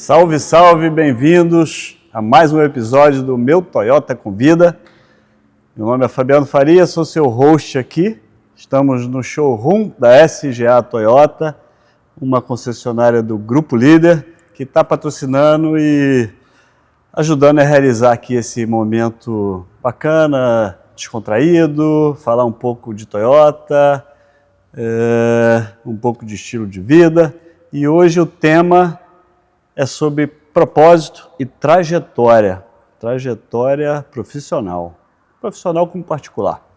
Salve, salve, bem-vindos a mais um episódio do Meu Toyota Convida. Meu nome é Fabiano Faria, sou seu host aqui. Estamos no showroom da SGA Toyota, uma concessionária do Grupo Líder, que está patrocinando e ajudando a realizar aqui esse momento bacana, descontraído, falar um pouco de Toyota, um pouco de estilo de vida. E hoje o tema é sobre propósito e trajetória profissional como particular.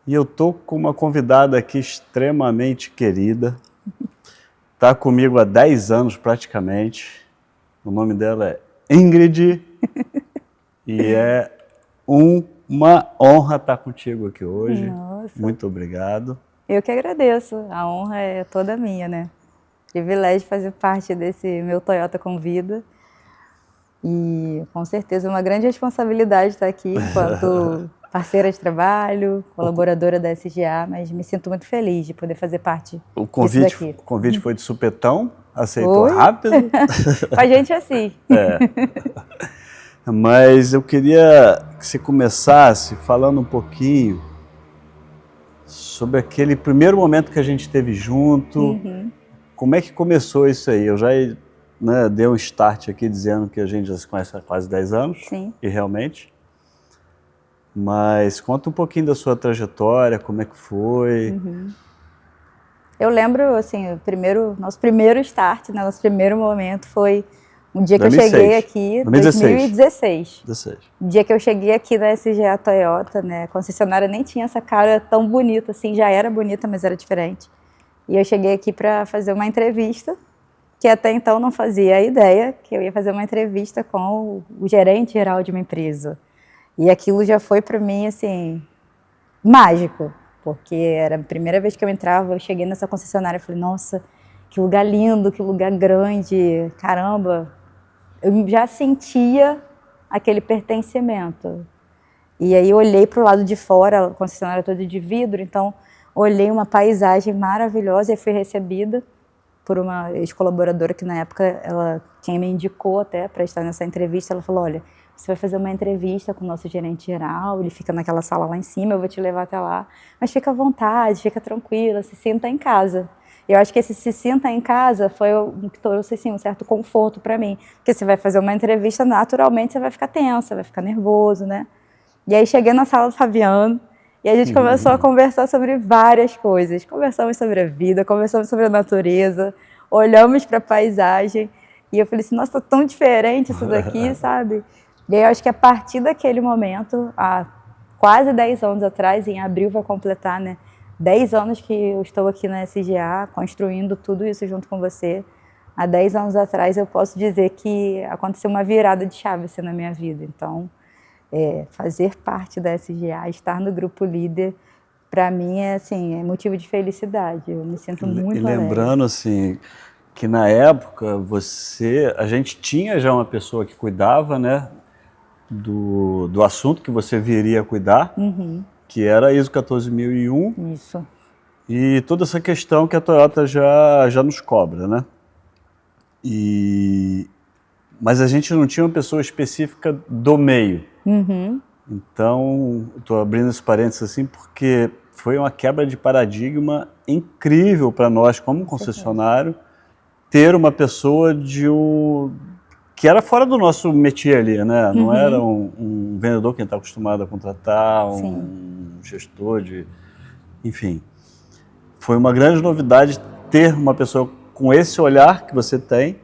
E eu estou com uma convidada aqui extremamente querida, está comigo há 10 anos praticamente, o nome dela é Ingrid, e é uma honra estar contigo aqui hoje. Nossa. Muito obrigado. Eu que agradeço, a honra é toda minha, né? Privilégio fazer parte desse Meu Toyota Convida. E com certeza é uma grande responsabilidade estar aqui enquanto parceira de trabalho, colaboradora da SGA, mas me sinto muito feliz de poder fazer parte O disso daqui. convite foi de supetão, aceitou Oi? rápido. Com a gente é assim. Mas eu queria que você começasse falando um pouquinho sobre aquele primeiro momento que a gente teve junto. Como é que começou isso aí? Eu já dei um start aqui dizendo que a gente já se conhece há quase 10 anos. Sim. E realmente. Mas conta um pouquinho da sua trajetória, como é que foi. Eu lembro, assim, nosso primeiro start, né, nosso primeiro momento foi um dia que 2006. eu cheguei aqui, 2016. 16. O dia que eu cheguei aqui na SGA Toyota, né, a concessionária nem tinha essa cara tão bonita, assim, já era bonita, mas era diferente. E eu cheguei aqui para fazer uma entrevista, que até então não fazia ideia que eu ia fazer uma entrevista com o gerente geral de uma empresa. E aquilo já foi para mim, assim, mágico, porque era a primeira vez que eu entrava, eu cheguei nessa concessionária e falei, nossa, que lugar lindo, que lugar grande, caramba. Eu já sentia aquele pertencimento. E aí eu olhei para o lado de fora, a concessionária toda de vidro, então olhei uma paisagem maravilhosa e fui recebida por uma ex-colaboradora que na época, quem me indicou até para estar nessa entrevista, ela falou, olha, você vai fazer uma entrevista com o nosso gerente geral, ele fica naquela sala lá em cima, eu vou te levar até lá, mas fica à vontade, fica tranquila, se sinta em casa. Eu acho que esse se sinta em casa foi o que trouxe assim, um certo conforto para mim, porque você vai fazer uma entrevista, naturalmente você vai ficar tensa, vai ficar nervoso, né? E aí cheguei na sala do Fabiano, e a gente começou a conversar sobre várias coisas. Conversamos sobre a vida, conversamos sobre a natureza, olhamos para a paisagem, e eu falei assim, nossa, tá tão diferente isso daqui, sabe? E aí eu acho que a partir daquele momento, há quase 10 anos atrás, em abril vai completar, né? 10 anos que eu estou aqui na SGA, construindo tudo isso junto com você. Há 10 anos atrás eu posso dizer que aconteceu uma virada de chave assim, na minha vida. Então, fazer parte da SGA, estar no Grupo Líder, para mim é motivo de felicidade. Eu me sinto muito alegre. E lembrando assim, que na época a gente tinha já uma pessoa que cuidava, né, do assunto que você viria a cuidar, que era a ISO 14001. Isso. E toda essa questão que a Toyota já nos cobra, né? Mas a gente não tinha uma pessoa específica do meio. Então, estou abrindo esse parênteses assim porque foi uma quebra de paradigma incrível para nós como concessionário ter uma pessoa que era fora do nosso métier ali, né? Não era um vendedor que a gente está acostumado a contratar, um gestor enfim. Foi uma grande novidade ter uma pessoa com esse olhar que você tem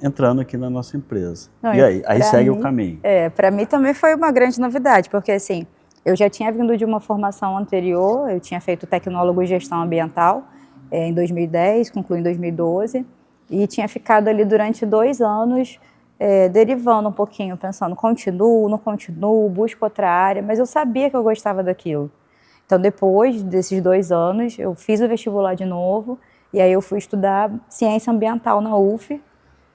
entrando aqui na nossa empresa. Não, e aí segue o mim, caminho. Para mim também foi uma grande novidade, porque assim, eu já tinha vindo de uma formação anterior, eu tinha feito tecnólogo em gestão ambiental em 2010, concluí em 2012, e tinha ficado ali durante 2 anos derivando um pouquinho, pensando, continuo, não continuo, busco outra área, mas eu sabia que eu gostava daquilo. Então, depois desses 2 anos, eu fiz o vestibular de novo, e aí eu fui estudar ciência ambiental na UF,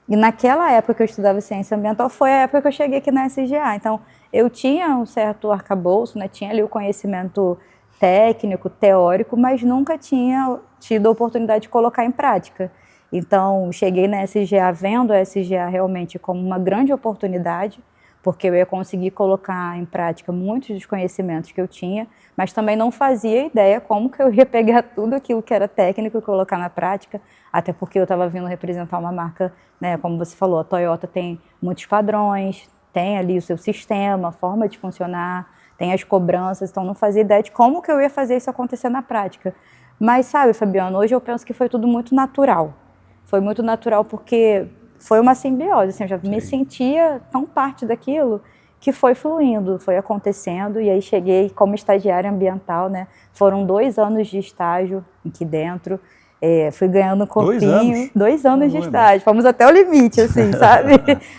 e naquela época que eu estudava ciência ambiental foi a época que eu cheguei aqui na SGA. Então, eu tinha um certo arcabouço, né? Tinha ali o conhecimento técnico, teórico, mas nunca tinha tido a oportunidade de colocar em prática. Então, cheguei na SGA vendo a SGA realmente como uma grande oportunidade, porque eu ia conseguir colocar em prática muitos dos conhecimentos que eu tinha, mas também não fazia ideia como que eu ia pegar tudo aquilo que era técnico e colocar na prática, até porque eu estava vindo representar uma marca, né, como você falou, a Toyota tem muitos padrões, tem ali o seu sistema, a forma de funcionar, tem as cobranças, então não fazia ideia de como que eu ia fazer isso acontecer na prática. Mas sabe, Fabiano, hoje eu penso que foi tudo muito natural. Foi muito natural porque foi uma simbiose, assim, eu já me sentia tão parte daquilo que foi fluindo, foi acontecendo, e aí cheguei como estagiária ambiental, né? Foram 2 anos de estágio aqui dentro, fui ganhando um corpinho. 2 anos de estágio, fomos até o limite, assim, sabe?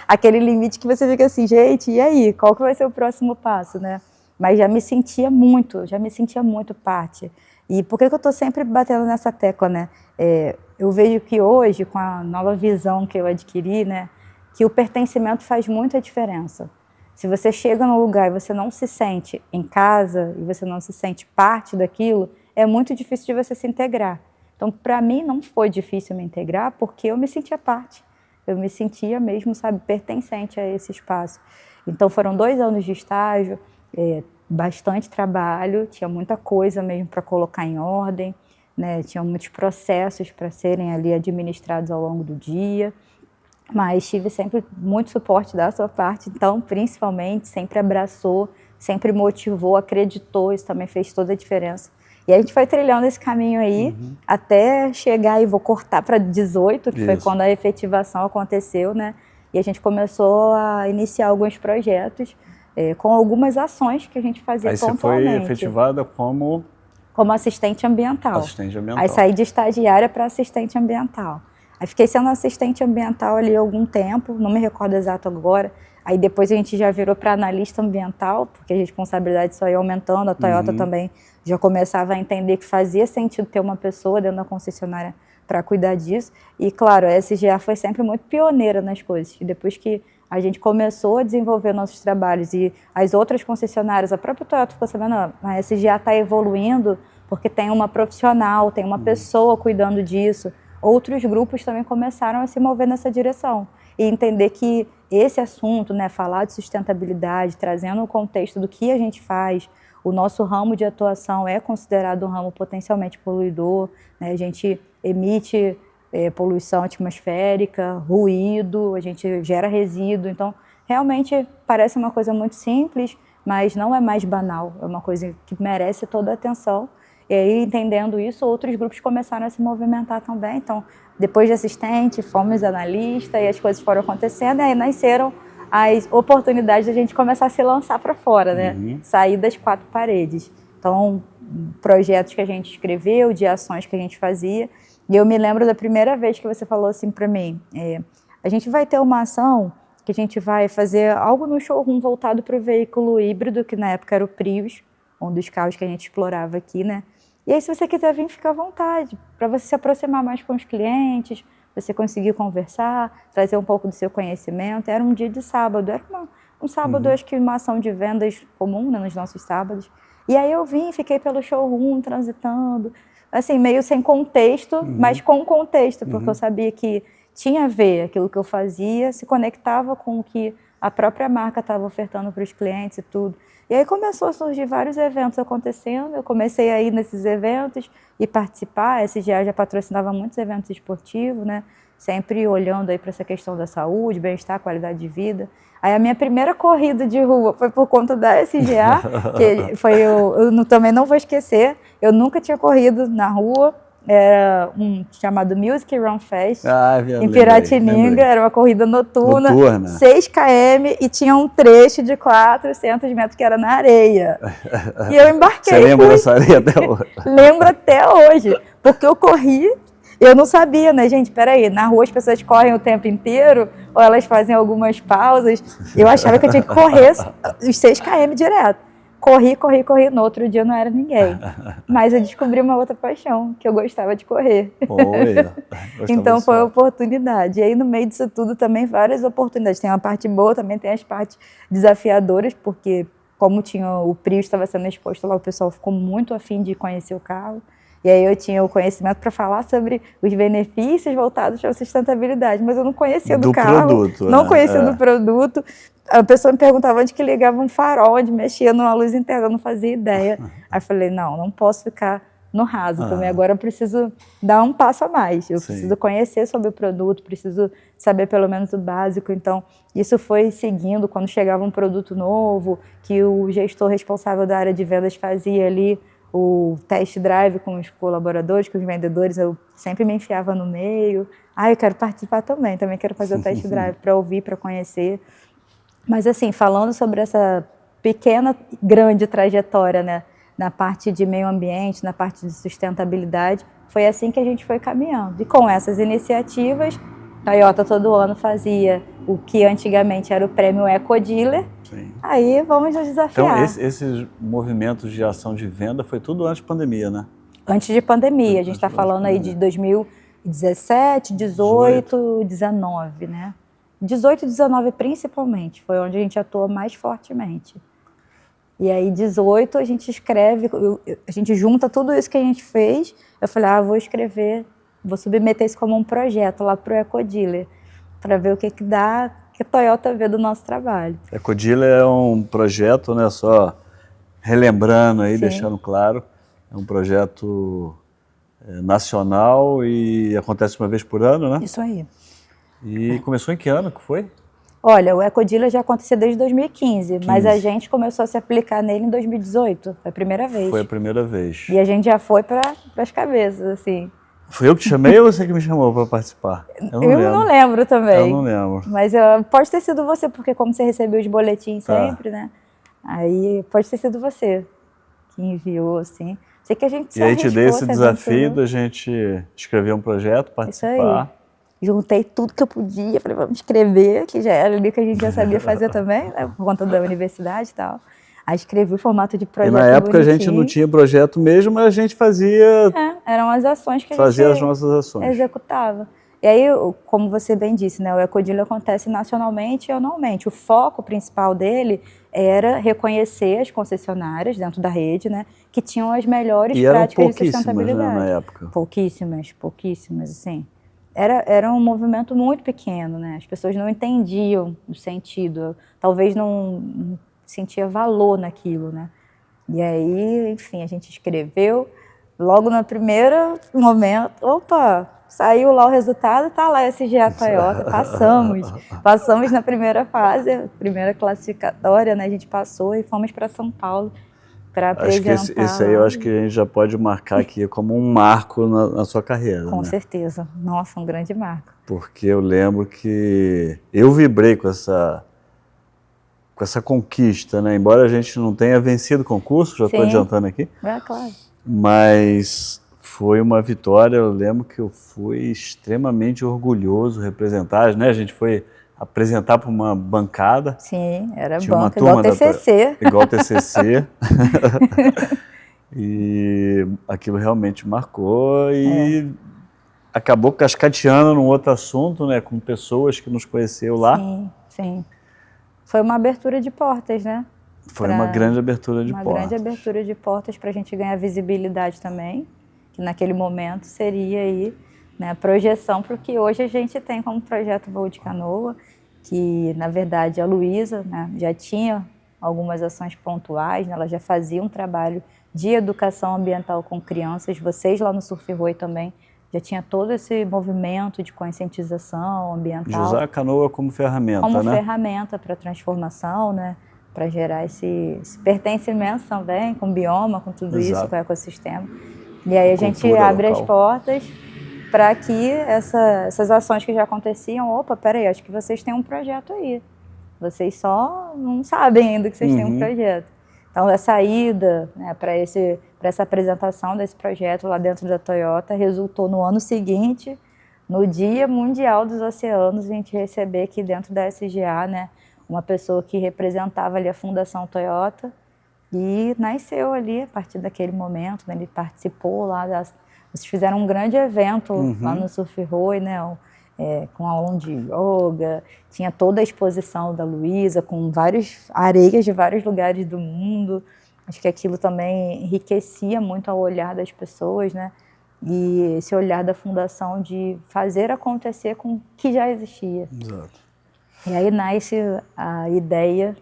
Aquele limite que você fica assim, gente, e aí, qual que vai ser o próximo passo, né? Mas já me sentia muito parte. E por que eu estou sempre batendo nessa tecla, né? Eu vejo que hoje, com a nova visão que eu adquiri, né, que o pertencimento faz muita diferença. Se você chega num lugar e você não se sente em casa, e você não se sente parte daquilo, é muito difícil de você se integrar. Então, para mim, não foi difícil me integrar, porque eu me sentia parte. Eu me sentia mesmo, sabe, pertencente a esse espaço. Então, foram 2 anos de estágio, bastante trabalho, tinha muita coisa mesmo para colocar em ordem, né? Tinha muitos processos para serem ali administrados ao longo do dia, mas tive sempre muito suporte da sua parte, então, principalmente, sempre abraçou, sempre motivou, acreditou, isso também fez toda a diferença. E a gente foi trilhando esse caminho aí, até chegar, e vou cortar para 18, que foi quando a efetivação aconteceu, né? E a gente começou a iniciar alguns projetos, com algumas ações que a gente fazia pontualmente. Aí você foi efetivada como assistente ambiental. Assistente ambiental. Aí saí de estagiária para assistente ambiental. Aí fiquei sendo assistente ambiental ali algum tempo, não me recordo exato agora. Aí depois a gente já virou para analista ambiental, porque a responsabilidade só ia aumentando, a Toyota também já começava a entender que fazia sentido ter uma pessoa dentro da concessionária para cuidar disso. E claro, a SGA foi sempre muito pioneira nas coisas. E depois que a gente começou a desenvolver nossos trabalhos e as outras concessionárias, a própria Toyota ficou sabendo, a SGA está evoluindo porque tem uma profissional, tem uma pessoa cuidando disso. Outros grupos também começaram a se mover nessa direção e entender que esse assunto, né, falar de sustentabilidade, trazendo o contexto do que a gente faz, o nosso ramo de atuação é considerado um ramo potencialmente poluidor, né, a gente emite poluição atmosférica, ruído, a gente gera resíduo, então realmente parece uma coisa muito simples, mas não é mais banal, é uma coisa que merece toda a atenção. E aí, entendendo isso, outros grupos começaram a se movimentar também. Então, depois de assistente, fomos analista e as coisas foram acontecendo, e aí nasceram as oportunidades de a gente começar a se lançar para fora, né? Sair das 4 paredes. Então, projetos que a gente escreveu, de ações que a gente fazia. E eu me lembro da primeira vez que você falou assim para mim, a gente vai ter uma ação que a gente vai fazer algo no showroom voltado para o veículo híbrido, que na época era o Prius, um dos carros que a gente explorava aqui, né? E aí, se você quiser vir, fica à vontade, para você se aproximar mais com os clientes, você conseguir conversar, trazer um pouco do seu conhecimento. Era um dia de sábado, era um sábado, acho que uma ação de vendas comum, né, nos nossos sábados. E aí eu vim, fiquei pelo showroom, transitando, assim, meio sem contexto, mas com contexto, porque eu sabia que tinha a ver aquilo que eu fazia, se conectava com o que a própria marca estava ofertando para os clientes e tudo. E aí começou a surgir vários eventos acontecendo, eu comecei a ir nesses eventos e participar. A SGA já patrocinava muitos eventos esportivos, né? Sempre olhando aí para essa questão da saúde, bem-estar, qualidade de vida. Aí a minha primeira corrida de rua foi por conta da SGA, que foi também não vou esquecer, eu nunca tinha corrido na rua. Era um chamado Music Run Fest, em Piratininga, era uma corrida noturna, 6 km, e tinha um trecho de 400 metros que era na areia. E eu embarquei. Você lembra dessa areia até hoje? Lembro até hoje, porque eu corri, eu não sabia, né, gente, peraí, na rua as pessoas correm o tempo inteiro, ou elas fazem algumas pausas, eu achava que eu tinha que correr os 6 km direto. Corri, no outro dia não era ninguém. Mas eu descobri uma outra paixão, que eu gostava de correr. Então foi uma oportunidade. E aí no meio disso tudo também várias oportunidades. Tem uma parte boa, também tem as partes desafiadoras, porque como tinha o Prius estava sendo exposto lá, o pessoal ficou muito afim de conhecer o carro. E aí eu tinha o conhecimento para falar sobre os benefícios voltados para a sustentabilidade, mas eu não conhecia do carro, produto, não conhecia do produto. A pessoa me perguntava onde que ligava um farol, onde mexia numa luz interna, eu não fazia ideia. Aí eu falei, não posso ficar no raso também, agora eu preciso dar um passo a mais, eu preciso conhecer sobre o produto, preciso saber pelo menos o básico. Então isso foi seguindo, quando chegava um produto novo, que o gestor responsável da área de vendas fazia ali o test drive com os colaboradores, com os vendedores, eu sempre me enfiava no meio. Eu quero participar também quero fazer o test drive para ouvir, para conhecer. Mas assim, falando sobre essa pequena, grande trajetória, né, na parte de meio ambiente, na parte de sustentabilidade, foi assim que a gente foi caminhando. E com essas iniciativas, a Toyota todo ano fazia o que antigamente era o prêmio Eco Dealer. Sim. Aí vamos nos desafiar. Então, esses movimentos de ação de venda foi tudo antes da pandemia, né? Antes de pandemia, a gente está falando aí de 2017, 18, 19, né? 18 e 19 principalmente, foi onde a gente atuou mais fortemente. E aí 18 a gente escreve, a gente junta tudo isso que a gente fez, eu falei, vou escrever, vou submeter isso como um projeto lá para o Eco Dealer, para ver o que dá, que a Toyota vê do nosso trabalho. Eco Dealer é um projeto, né, só relembrando aí, deixando claro, é um projeto nacional e acontece uma vez por ano, né? Isso aí. E começou em que ano que foi? Olha, o Eco Dealer já acontecia desde 2015, mas a gente começou a se aplicar nele em 2018, foi a primeira vez. Foi a primeira vez. E a gente já foi para as cabeças, assim. Foi eu que te chamei ou você que me chamou para participar? Eu não lembro também. Eu não lembro. Mas pode ter sido você, porque como você recebeu os boletins sempre, né? Aí pode ter sido você que enviou, assim. Sei que a gente E aí te dei esse desafio da gente escrever um projeto, participar. Isso aí. Juntei tudo que eu podia, falei, vamos escrever, que já era ali que a gente já sabia fazer também, né, por conta da universidade e tal. Aí escrevi o formato de projeto. E na época bonitinho. A gente não tinha projeto mesmo, mas a gente fazia... eram as ações que a gente fazia as nossas ações. Executava. E aí, como você bem disse, né, o Eco Dealer acontece nacionalmente e anualmente. O foco principal dele era reconhecer as concessionárias dentro da rede, né, que tinham as melhores práticas de sustentabilidade. Né, na época. Pouquíssimas, assim. Era um movimento muito pequeno, né? As pessoas não entendiam o sentido, talvez não sentia valor naquilo, né? E aí, enfim, a gente escreveu, logo no primeiro momento, saiu lá o resultado, tá lá SGA Toyota, passamos na primeira fase, primeira classificatória, né? A gente passou e fomos para São Paulo para apresentar. Acho que esse aí eu acho que a gente já pode marcar aqui como um marco na sua carreira. Com né? certeza. Nossa, um grande marco. Porque eu lembro que eu vibrei com essa conquista, né? Embora a gente não tenha vencido o concurso, já estou adiantando aqui. Claro. Mas foi uma vitória, eu lembro que eu fui extremamente orgulhoso representar, né? A gente foi apresentar para uma bancada. Sim, era tinha banca, uma turma igual TCC. Igual TCC. E aquilo realmente marcou e acabou cascateando num outro assunto, né? Com pessoas que nos conheceu lá. Sim. Foi uma abertura de portas, né? Foi uma grande abertura de portas. Uma grande abertura de portas para a gente ganhar visibilidade também, que naquele momento seria aí, né, a projeção para o que hoje a gente tem como projeto Voo de Canoa, que na verdade a Luísa, né, já tinha algumas ações pontuais, né, ela já fazia um trabalho de educação ambiental com crianças, vocês lá no Surf Roi também já tinha todo esse movimento de conscientização ambiental. De usar a canoa como ferramenta, como né? ferramenta para transformação, né? Para gerar esse pertencimento também com o bioma, com tudo isso, com o ecossistema. E aí a gente abre as portas para que essas ações que já aconteciam, peraí, acho que vocês têm um projeto aí. Vocês só não sabem ainda que vocês têm um projeto. Então, a saída, né, para essa apresentação desse projeto lá dentro da Toyota resultou no ano seguinte, no Dia Mundial dos Oceanos, a gente receber aqui dentro da SGA, né, uma pessoa que representava ali a Fundação Toyota e nasceu ali a partir daquele momento, né, ele participou lá, eles fizeram um grande evento lá no Surf Roi, né, com aula de yoga, tinha toda a exposição da Luísa com várias areias de vários lugares do mundo, Acho que aquilo também enriquecia muito o olhar das pessoas, né? E esse olhar da fundação de fazer acontecer com o que já existia. Exato. E aí nasce a ideia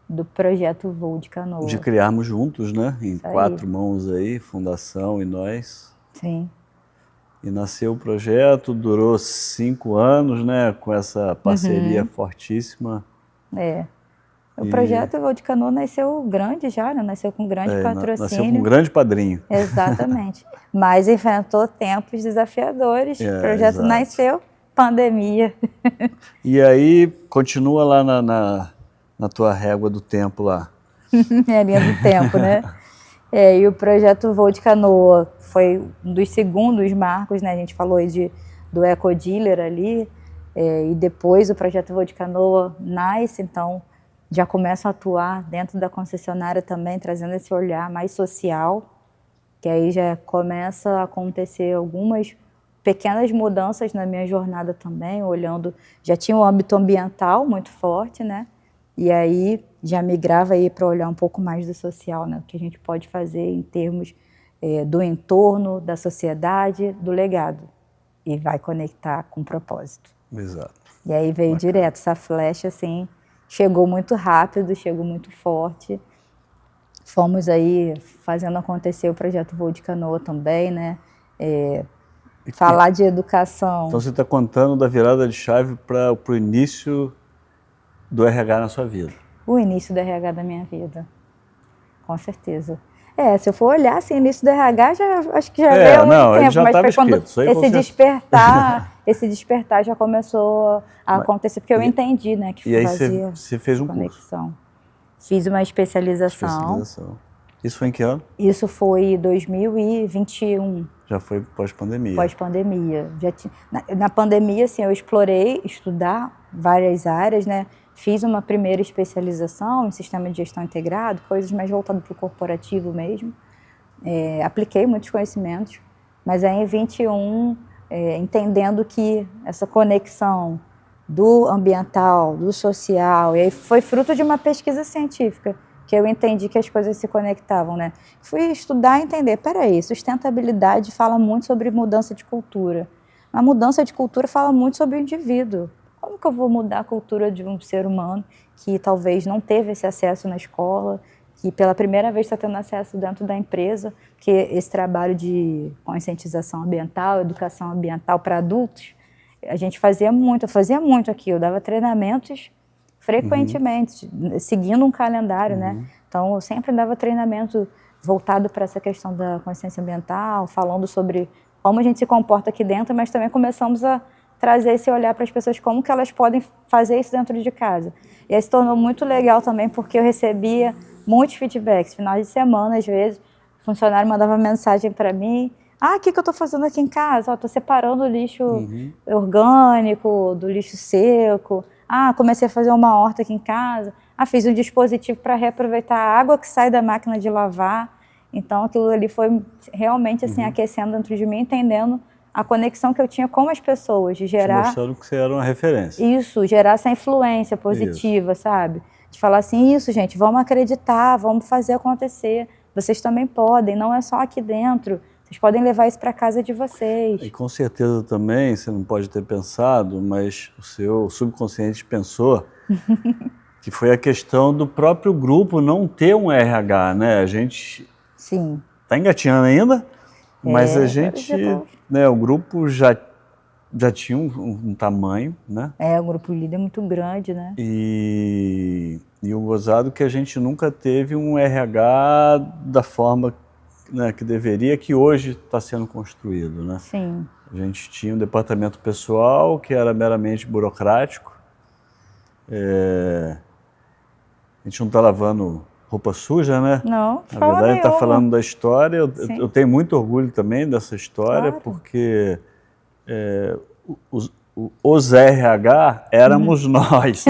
do projeto Voo de Canoa. De criarmos juntos, né? Em Isso aí. 4 mãos aí, fundação e nós. Sim. E nasceu o projeto, durou 5 anos, né? Com essa parceria fortíssima. O projeto Voo de Canoa nasceu grande já, né? Nasceu com grande patrocínio. Nasceu com um grande padrinho. Exatamente. Mas enfrentou tempos desafiadores. O projeto exato. nasceu, pandemia. E aí, continua lá na tua régua do tempo lá. É a linha do tempo, né? E o projeto Voo de Canoa foi um dos segundos marcos, né? A gente falou aí do Eco Dealer ali. E depois o projeto Voo de Canoa nasce, então já começam a atuar dentro da concessionária também, trazendo esse olhar mais social, que aí já começa a acontecer algumas pequenas mudanças na minha jornada também, olhando, já tinha um âmbito ambiental muito forte, né? E aí já migrava aí para olhar um pouco mais do social, né? O que a gente pode fazer em termos do entorno, da sociedade, do legado. E vai conectar com o propósito. Exato. E aí veio direto, essa flecha assim, chegou muito rápido, chegou muito forte. Fomos aí fazendo acontecer o projeto Voo de Canoa também, né? Falar de educação. Então você está contando da virada de chave para o início do RH na sua vida. O início do RH da minha vida, com certeza. Se eu for olhar assim, o início do RH, acho que já veio há muito tempo, já mas foi quando escrito, esse despertar já começou a acontecer, porque eu entendi, né, que fazia e aí você fez um conexão. curso. Fiz uma especialização. Isso foi em que ano? Isso foi em 2021. Já foi pós-pandemia. Pós-pandemia. Na pandemia, assim, eu explorei estudar várias áreas, né? Fiz uma primeira especialização em sistema de gestão integrado, coisas mais voltadas para o corporativo mesmo. Apliquei muitos conhecimentos, mas aí em 21, entendendo que essa conexão do ambiental, do social, e aí foi fruto de uma pesquisa científica, que eu entendi que as coisas se conectavam, né? Fui estudar e entender, peraí, sustentabilidade fala muito sobre mudança de cultura. A mudança de cultura fala muito sobre o indivíduo. Como que eu vou mudar a cultura de um ser humano que talvez não teve esse acesso na escola, que pela primeira vez está tendo acesso dentro da empresa, que esse trabalho de conscientização ambiental, educação ambiental para adultos, a gente fazia muito, eu fazia muito aqui, eu dava treinamentos frequentemente, seguindo um calendário, né? Então, eu sempre dava treinamento voltado para essa questão da consciência ambiental, falando sobre como a gente se comporta aqui dentro, mas também começamos a trazer esse olhar para as pessoas, como que elas podem fazer isso dentro de casa. E aí se tornou muito legal também, porque eu recebia muitos feedbacks, final de semana, às vezes, o funcionário mandava mensagem para mim, o que eu estou fazendo aqui em casa? Estou separando o lixo orgânico do lixo seco. Comecei a fazer uma horta aqui em casa. Fiz um dispositivo para reaproveitar a água que sai da máquina de lavar. Então, aquilo ali foi realmente assim, aquecendo dentro de mim, entendendo a conexão que eu tinha com as pessoas, de gerar... Mostrando que você era uma referência. Isso, gerar essa influência positiva, sabe? De falar assim, isso, gente, vamos acreditar, vamos fazer acontecer. Vocês também podem, não é só aqui dentro. Vocês podem levar isso para casa de vocês. E com certeza também, você não pode ter pensado, mas o seu subconsciente pensou que foi a questão do próprio grupo não ter um RH, né? A gente está engatinhando ainda, mas a gente, né, o grupo já tinha um tamanho, né? O grupo líder é muito grande, né? E o gozado que a gente nunca teve um RH da forma, né, que deveria, que hoje está sendo construído, né? Sim. A gente tinha um departamento pessoal que era meramente burocrático. A gente não está lavando roupa suja, né? Não, na verdade, a gente está falando da história. Eu tenho muito orgulho também dessa história, porque os RH éramos nós.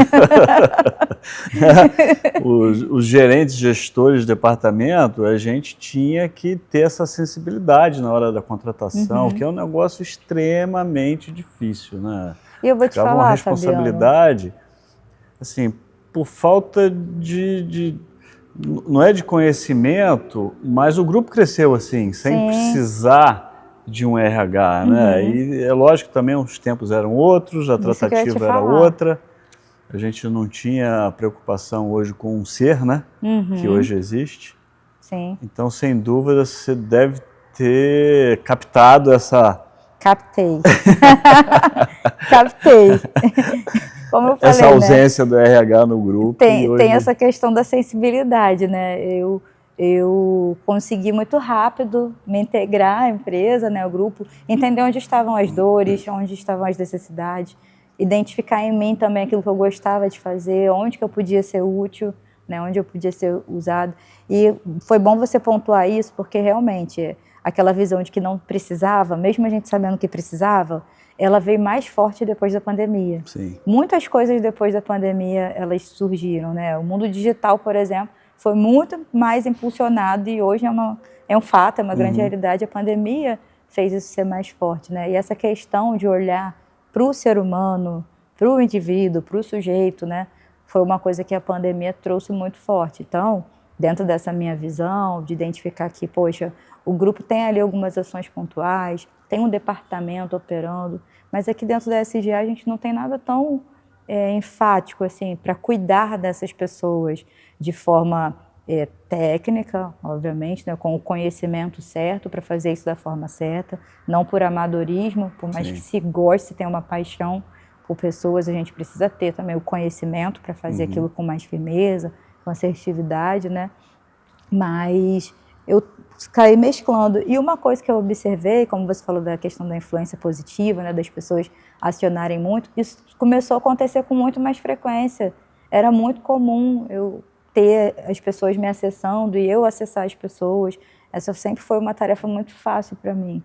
Os gerentes, gestores de departamento, a gente tinha que ter essa sensibilidade na hora da contratação, que é um negócio extremamente difícil, né? E eu vou te falar, uma responsabilidade, assim, por falta de não é de conhecimento, mas o grupo cresceu assim, sem Sim. precisar de um RH, né? E é lógico que também os tempos eram outros, a Isso que eu ia te tratativa era falar. outra. A gente não tinha a preocupação hoje com um ser, né? Que hoje existe. Sim. Então, sem dúvida, você deve ter captado essa... Captei. Captei. Como eu falei, essa ausência, né, do RH no grupo. Tem essa questão da sensibilidade, né? Eu consegui muito rápido me integrar à empresa, né, ao grupo, entender onde estavam as dores, onde estavam as necessidades, identificar em mim também aquilo que eu gostava de fazer, onde que eu podia ser útil, né, onde eu podia ser usado. E foi bom você pontuar isso, porque realmente aquela visão de que não precisava, mesmo a gente sabendo que precisava, ela veio mais forte depois da pandemia. Sim. Muitas coisas depois da pandemia, elas surgiram, né? O mundo digital, por exemplo, foi muito mais impulsionado e hoje é um fato, é uma grande realidade. A pandemia fez isso ser mais forte, né? E essa questão de olhar para o ser humano, para o indivíduo, para o sujeito, né? Foi uma coisa que a pandemia trouxe muito forte. Então, dentro dessa minha visão, de identificar que, poxa, o grupo tem ali algumas ações pontuais, tem um departamento operando, mas aqui dentro da SGA a gente não tem nada tão enfático assim para cuidar dessas pessoas de forma técnica, obviamente, né, com o conhecimento certo para fazer isso da forma certa, não por amadorismo, por mais que se goste, se tenha uma paixão por pessoas, a gente precisa ter também o conhecimento para fazer aquilo com mais firmeza, com assertividade, né? Mas eu caí mesclando. E uma coisa que eu observei, como você falou da questão da influência positiva, né, das pessoas acionarem muito, isso começou a acontecer com muito mais frequência. Era muito comum eu ter as pessoas me acessando e eu acessar as pessoas. Essa sempre foi uma tarefa muito fácil para mim.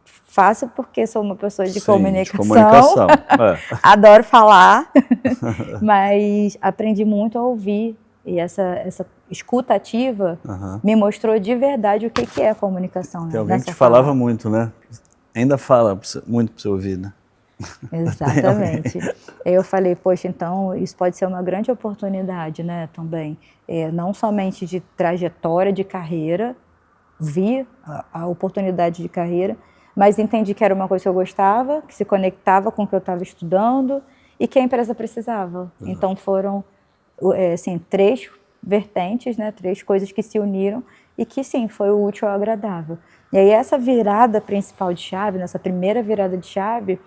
Fácil porque sou uma pessoa de comunicação. Adoro falar, mas aprendi muito a ouvir. E essa escuta ativa me mostrou de verdade o que é a comunicação. Tem alguém que te falava muito, né? Ainda fala muito para você ouvir, né? Exatamente. Eu falei, poxa, então isso pode ser uma grande oportunidade, né, também. Não somente de trajetória, de carreira, vi a oportunidade de carreira, mas entendi que era uma coisa que eu gostava, que se conectava com o que eu estava estudando e que a empresa precisava. Então foram assim, 3 vertentes, né, 3 coisas que se uniram e que sim, foi o útil ao agradável. E aí essa virada principal de chave, nessa primeira virada de chave,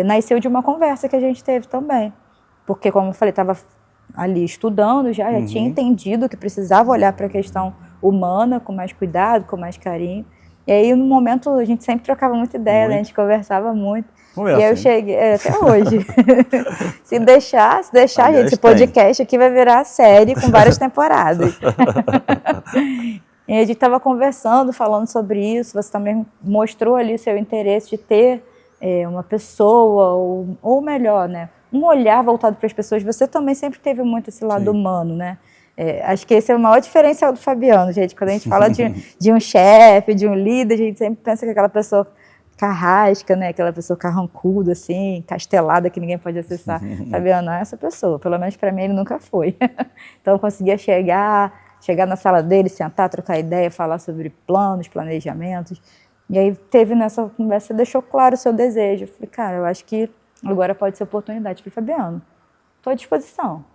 nasceu de uma conversa que a gente teve também. Porque, como eu falei, estava ali estudando, já tinha entendido que precisava olhar para a questão humana com mais cuidado, com mais carinho. E aí, no momento, a gente sempre trocava muita ideia, né? A gente conversava muito. E aí eu cheguei, até hoje. se deixar, gente, esse podcast aqui vai virar série com várias temporadas. E a gente estava conversando, falando sobre isso, você também mostrou ali o seu interesse de ter uma pessoa, ou melhor, né, um olhar voltado para as pessoas. Você também sempre teve muito esse lado humano, né? Acho que esse é o maior diferencial do Fabiano, gente. Quando a gente fala de um chefe, de um líder, a gente sempre pensa que aquela pessoa carrasca, né? Aquela pessoa carrancuda, assim, castelada, que ninguém pode acessar. Fabiano não é essa pessoa, pelo menos para mim ele nunca foi. Então eu conseguia chegar na sala dele, sentar, trocar ideia, falar sobre planos, planejamentos. E aí teve nessa conversa, deixou claro o seu desejo. Eu falei, cara, eu acho que agora pode ser oportunidade. Eu falei, Fabiano, estou à disposição.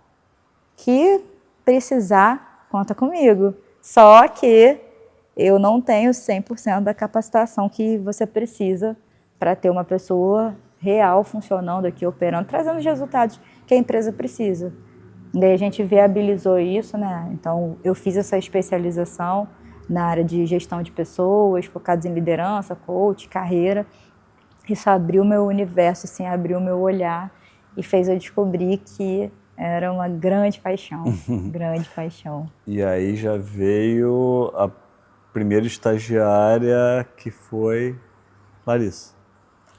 Que precisar, conta comigo. Só que eu não tenho 100% da capacitação que você precisa para ter uma pessoa real funcionando aqui, operando, trazendo os resultados que a empresa precisa. E aí a gente viabilizou isso, né? Então eu fiz essa especialização na área de gestão de pessoas, focados em liderança, coach, carreira. Isso abriu o meu universo, assim, abriu o meu olhar e fez eu descobrir que era uma grande paixão, grande paixão. E aí já veio a primeira estagiária, que foi Larissa.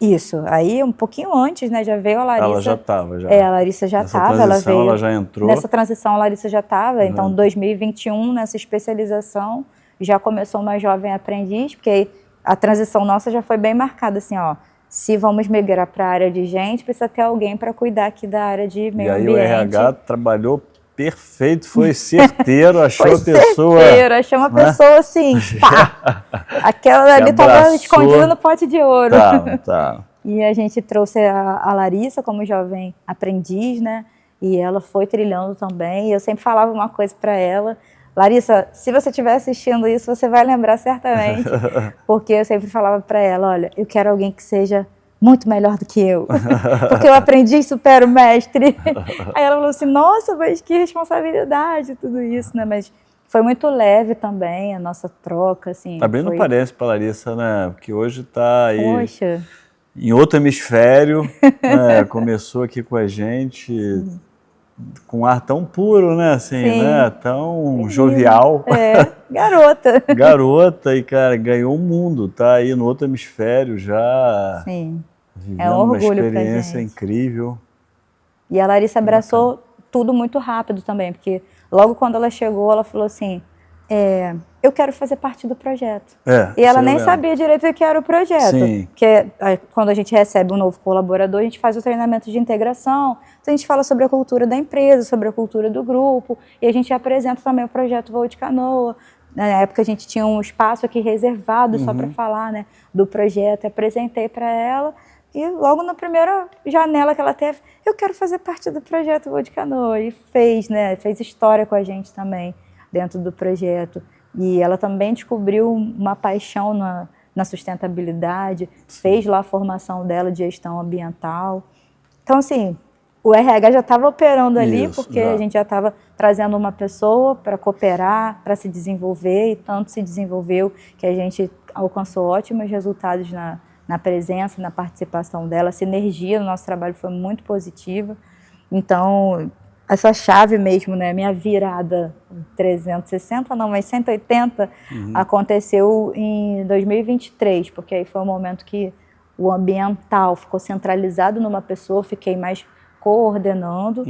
Isso, aí um pouquinho antes, né, já veio a Larissa. Ela já estava, já. A Larissa já estava, ela veio. Ela já entrou. Nessa transição a Larissa já estava, então 2021, nessa especialização, já começou uma jovem aprendiz, porque a transição nossa já foi bem marcada, assim, ó, se vamos migrar para a área de gente, precisa ter alguém para cuidar aqui da área de meio ambiente. E aí o RH trabalhou Perfeito, foi certeiro, achou Foi a pessoa... certeiro, achei uma pessoa assim, pá! Aquela ali estava escondida no pote de ouro. Tá. E a gente trouxe a Larissa como jovem aprendiz, né? E ela foi trilhando também. E eu sempre falava uma coisa para ela. Larissa, se você estiver assistindo isso, você vai lembrar certamente. Porque eu sempre falava para ela, olha, eu quero alguém que seja muito melhor do que eu. Porque eu aprendi e supero o mestre. Aí ela falou assim, nossa, mas que responsabilidade tudo isso, né? Mas foi muito leve também a nossa troca, assim. Abrindo parênteses para a Larissa, né? Porque hoje está aí... Poxa... em outro hemisfério, né, começou aqui com a gente, sim, com um ar tão puro, né, assim, sim, né, tão jovial. Garota. Garota, e cara, ganhou o mundo, tá aí no outro hemisfério já, sim, vivendo um uma experiência incrível. E a Larissa abraçou tudo muito rápido também, porque logo quando ela chegou, ela falou assim, eu quero fazer parte do projeto. E ela nem sabia direito o que era o projeto. Sim. Que quando a gente recebe um novo colaborador, a gente faz o treinamento de integração, então a gente fala sobre a cultura da empresa, sobre a cultura do grupo, e a gente apresenta também o projeto Voo de Canoa. Na época a gente tinha um espaço aqui reservado só para falar, né, do projeto, eu apresentei para ela, e logo na primeira janela que ela teve, eu quero fazer parte do projeto Voo de Canoa, e fez, né, fez história com a gente também dentro do projeto. E ela também descobriu uma paixão na sustentabilidade, fez lá a formação dela de gestão ambiental. Então, assim, o RH já estava operando ali, porque a gente já estava trazendo uma pessoa para cooperar, para se desenvolver, e tanto se desenvolveu que a gente alcançou ótimos resultados na presença, na participação dela. A sinergia no nosso trabalho foi muito positiva. Então, essa chave mesmo, né, minha virada 360, não, mas 180, aconteceu em 2023, porque aí foi o momento que o ambiental ficou centralizado numa pessoa, fiquei mais coordenando,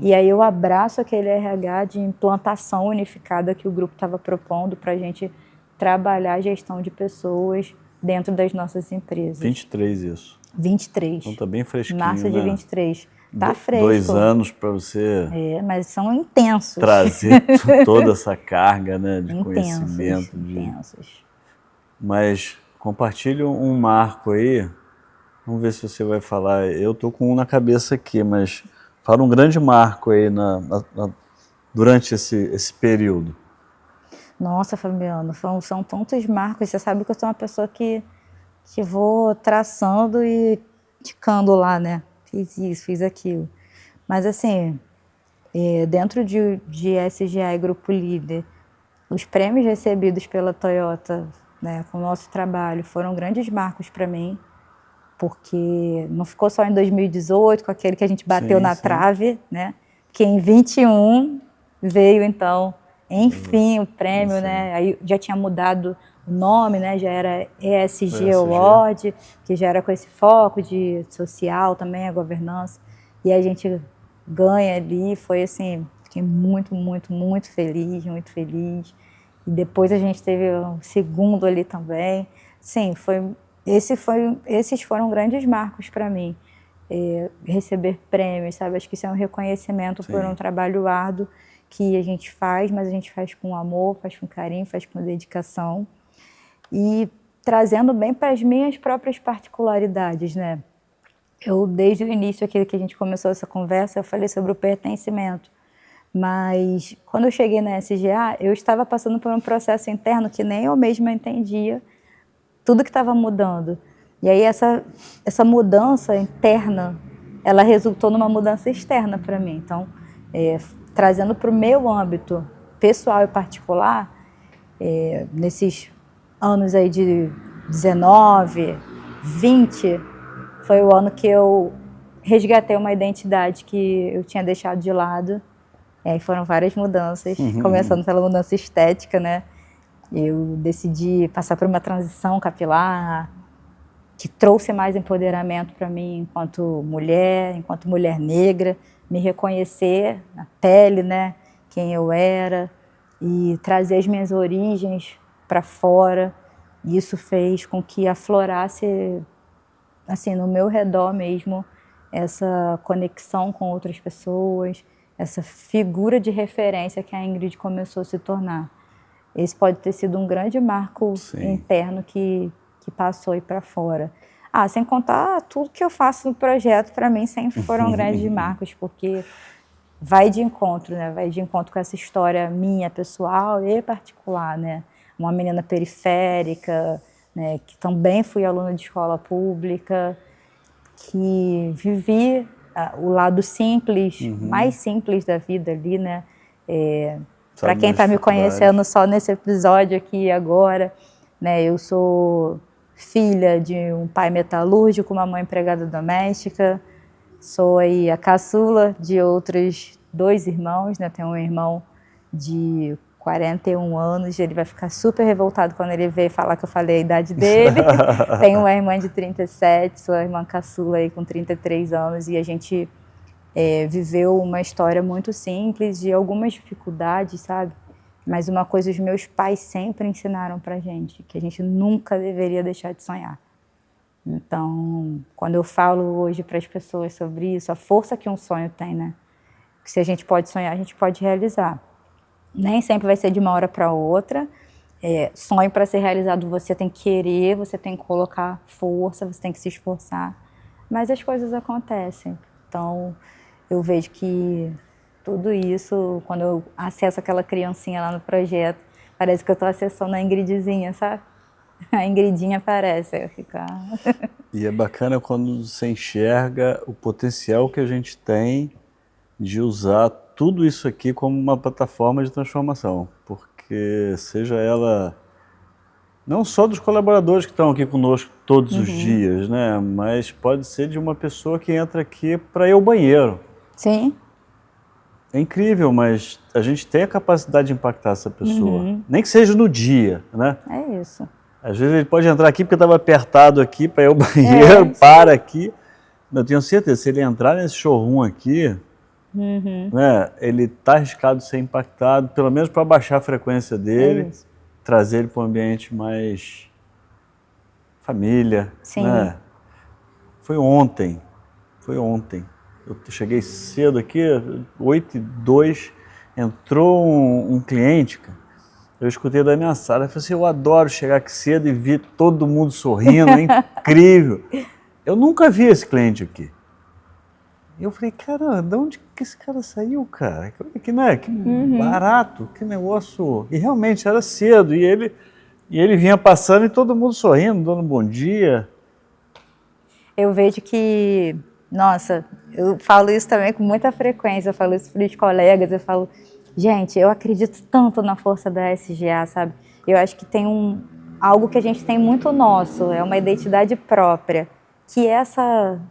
e aí eu abraço aquele RH de implantação unificada que o grupo estava propondo para a gente trabalhar a gestão de pessoas dentro das nossas empresas. 23 isso. 23. Então tá bem fresquinho, março de 23. Tá fresco. 2 anos para você... mas são intensos. Trazer toda essa carga, né, de conhecimento. Intensos. Mas compartilhe um marco aí, vamos ver se você vai falar. Eu tô com um na cabeça aqui, mas fala um grande marco aí durante esse período. Nossa, Fabiano, são tantos marcos. Você sabe que eu sou uma pessoa que vou traçando e ticando lá, né? Fiz isso, fiz aquilo. Mas assim, dentro de SGA e Grupo Líder, os prêmios recebidos pela Toyota, né, com o nosso trabalho, foram grandes marcos para mim, porque não ficou só em 2018, com aquele que a gente bateu na trave, né? Que em 21 veio, então, enfim, o prêmio, né? Aí já tinha mudado o nome, né? Já era ESG Award, que já era com esse foco de social também, a governança. E a gente ganha ali, foi assim, fiquei muito, muito, muito feliz, muito feliz. E depois a gente teve um segundo ali também. Sim, esses foram grandes marcos para mim. Receber prêmios, sabe? Acho que isso é um reconhecimento por um trabalho árduo que a gente faz, mas a gente faz com amor, faz com carinho, faz com dedicação. E trazendo bem para as minhas próprias particularidades, né? Eu, desde o início aqui que a gente começou essa conversa, eu falei sobre o pertencimento. Mas quando eu cheguei na SGA, eu estava passando por um processo interno que nem eu mesma entendia tudo que estava mudando. E aí essa mudança interna, ela resultou numa mudança externa para mim. Então, trazendo para o meu âmbito pessoal e particular, nesses anos aí de 19, 20, foi o ano que eu resgatei uma identidade que eu tinha deixado de lado. E aí foram várias mudanças, começando pela mudança estética, né? Eu decidi passar por uma transição capilar que trouxe mais empoderamento para mim enquanto mulher negra, me reconhecer na pele, né? Quem eu era e trazer as minhas origens para fora. E isso fez com que aflorasse, assim, no meu redor mesmo, essa conexão com outras pessoas. essa figura de referência que a Ingrid começou a se tornar. Esse pode ter sido um grande marco interno que passou aí para fora. Sem contar tudo que eu faço no projeto, para mim sempre foram grandes marcos, porque vai de encontro, né? Vai de encontro com essa história minha, pessoal e particular, né? Uma menina periférica, né? Que também fui aluna de escola pública, que vivi o lado simples, mais simples da vida ali, né? Para quem está me conhecendo só nesse episódio aqui agora, né? Eu sou filha de um pai metalúrgico, uma mãe empregada doméstica. Sou aí a caçula de outros 2 irmãos, né? Tenho um irmão de 41 anos, ele vai ficar super revoltado quando ele ver falar que eu falei a idade dele. Tenho uma irmã de 37, sou a irmã caçula aí com 33 anos, e a gente viveu uma história muito simples, de algumas dificuldades, sabe? Mas uma coisa os meus pais sempre ensinaram pra gente, que a gente nunca deveria deixar de sonhar. Então, quando eu falo hoje para as pessoas sobre isso, a força que um sonho tem, né? Que se a gente pode sonhar, a gente pode realizar. Nem sempre vai ser de uma hora para outra. Sonho para ser realizado, você tem que querer, você tem que colocar força, você tem que se esforçar. Mas as coisas acontecem. Então, eu vejo que tudo isso, quando eu acesso aquela criancinha lá no projeto, parece que eu estou acessando a Ingridzinha, sabe? A Ingridinha aparece, eu fico... E é bacana quando você enxerga o potencial que a gente tem de usar tudo isso aqui como uma plataforma de transformação, porque seja ela não só dos colaboradores que estão aqui conosco todos os dias, né? Mas pode ser de uma pessoa que entra aqui para ir ao banheiro. Sim. É incrível, mas a gente tem a capacidade de impactar essa pessoa, nem que seja no dia, né? É isso. Às vezes ele pode entrar aqui porque estava apertado aqui para ir ao banheiro, para aqui. Eu tenho certeza, se ele entrar nesse showroom aqui, né, ele está arriscado de ser impactado, pelo menos para baixar a frequência dele, trazer ele para um ambiente mais família. Sim. Né? Foi ontem. Eu cheguei cedo aqui, 8h02, entrou um cliente, cara. Eu escutei da minha sala, eu falei assim, eu adoro chegar aqui cedo e ver todo mundo sorrindo, é incrível. Eu nunca vi esse cliente aqui. E eu falei, cara, de onde que esse cara saiu, cara? Que barato, que negócio. E realmente era cedo, e ele vinha passando e todo mundo sorrindo, dando bom dia. Eu vejo que, nossa, eu falo isso também com muita frequência, eu falo isso para os colegas, eu falo... Gente, eu acredito tanto na força da SGA, sabe? Eu acho que tem algo que a gente tem muito nosso, é uma identidade própria, que é essa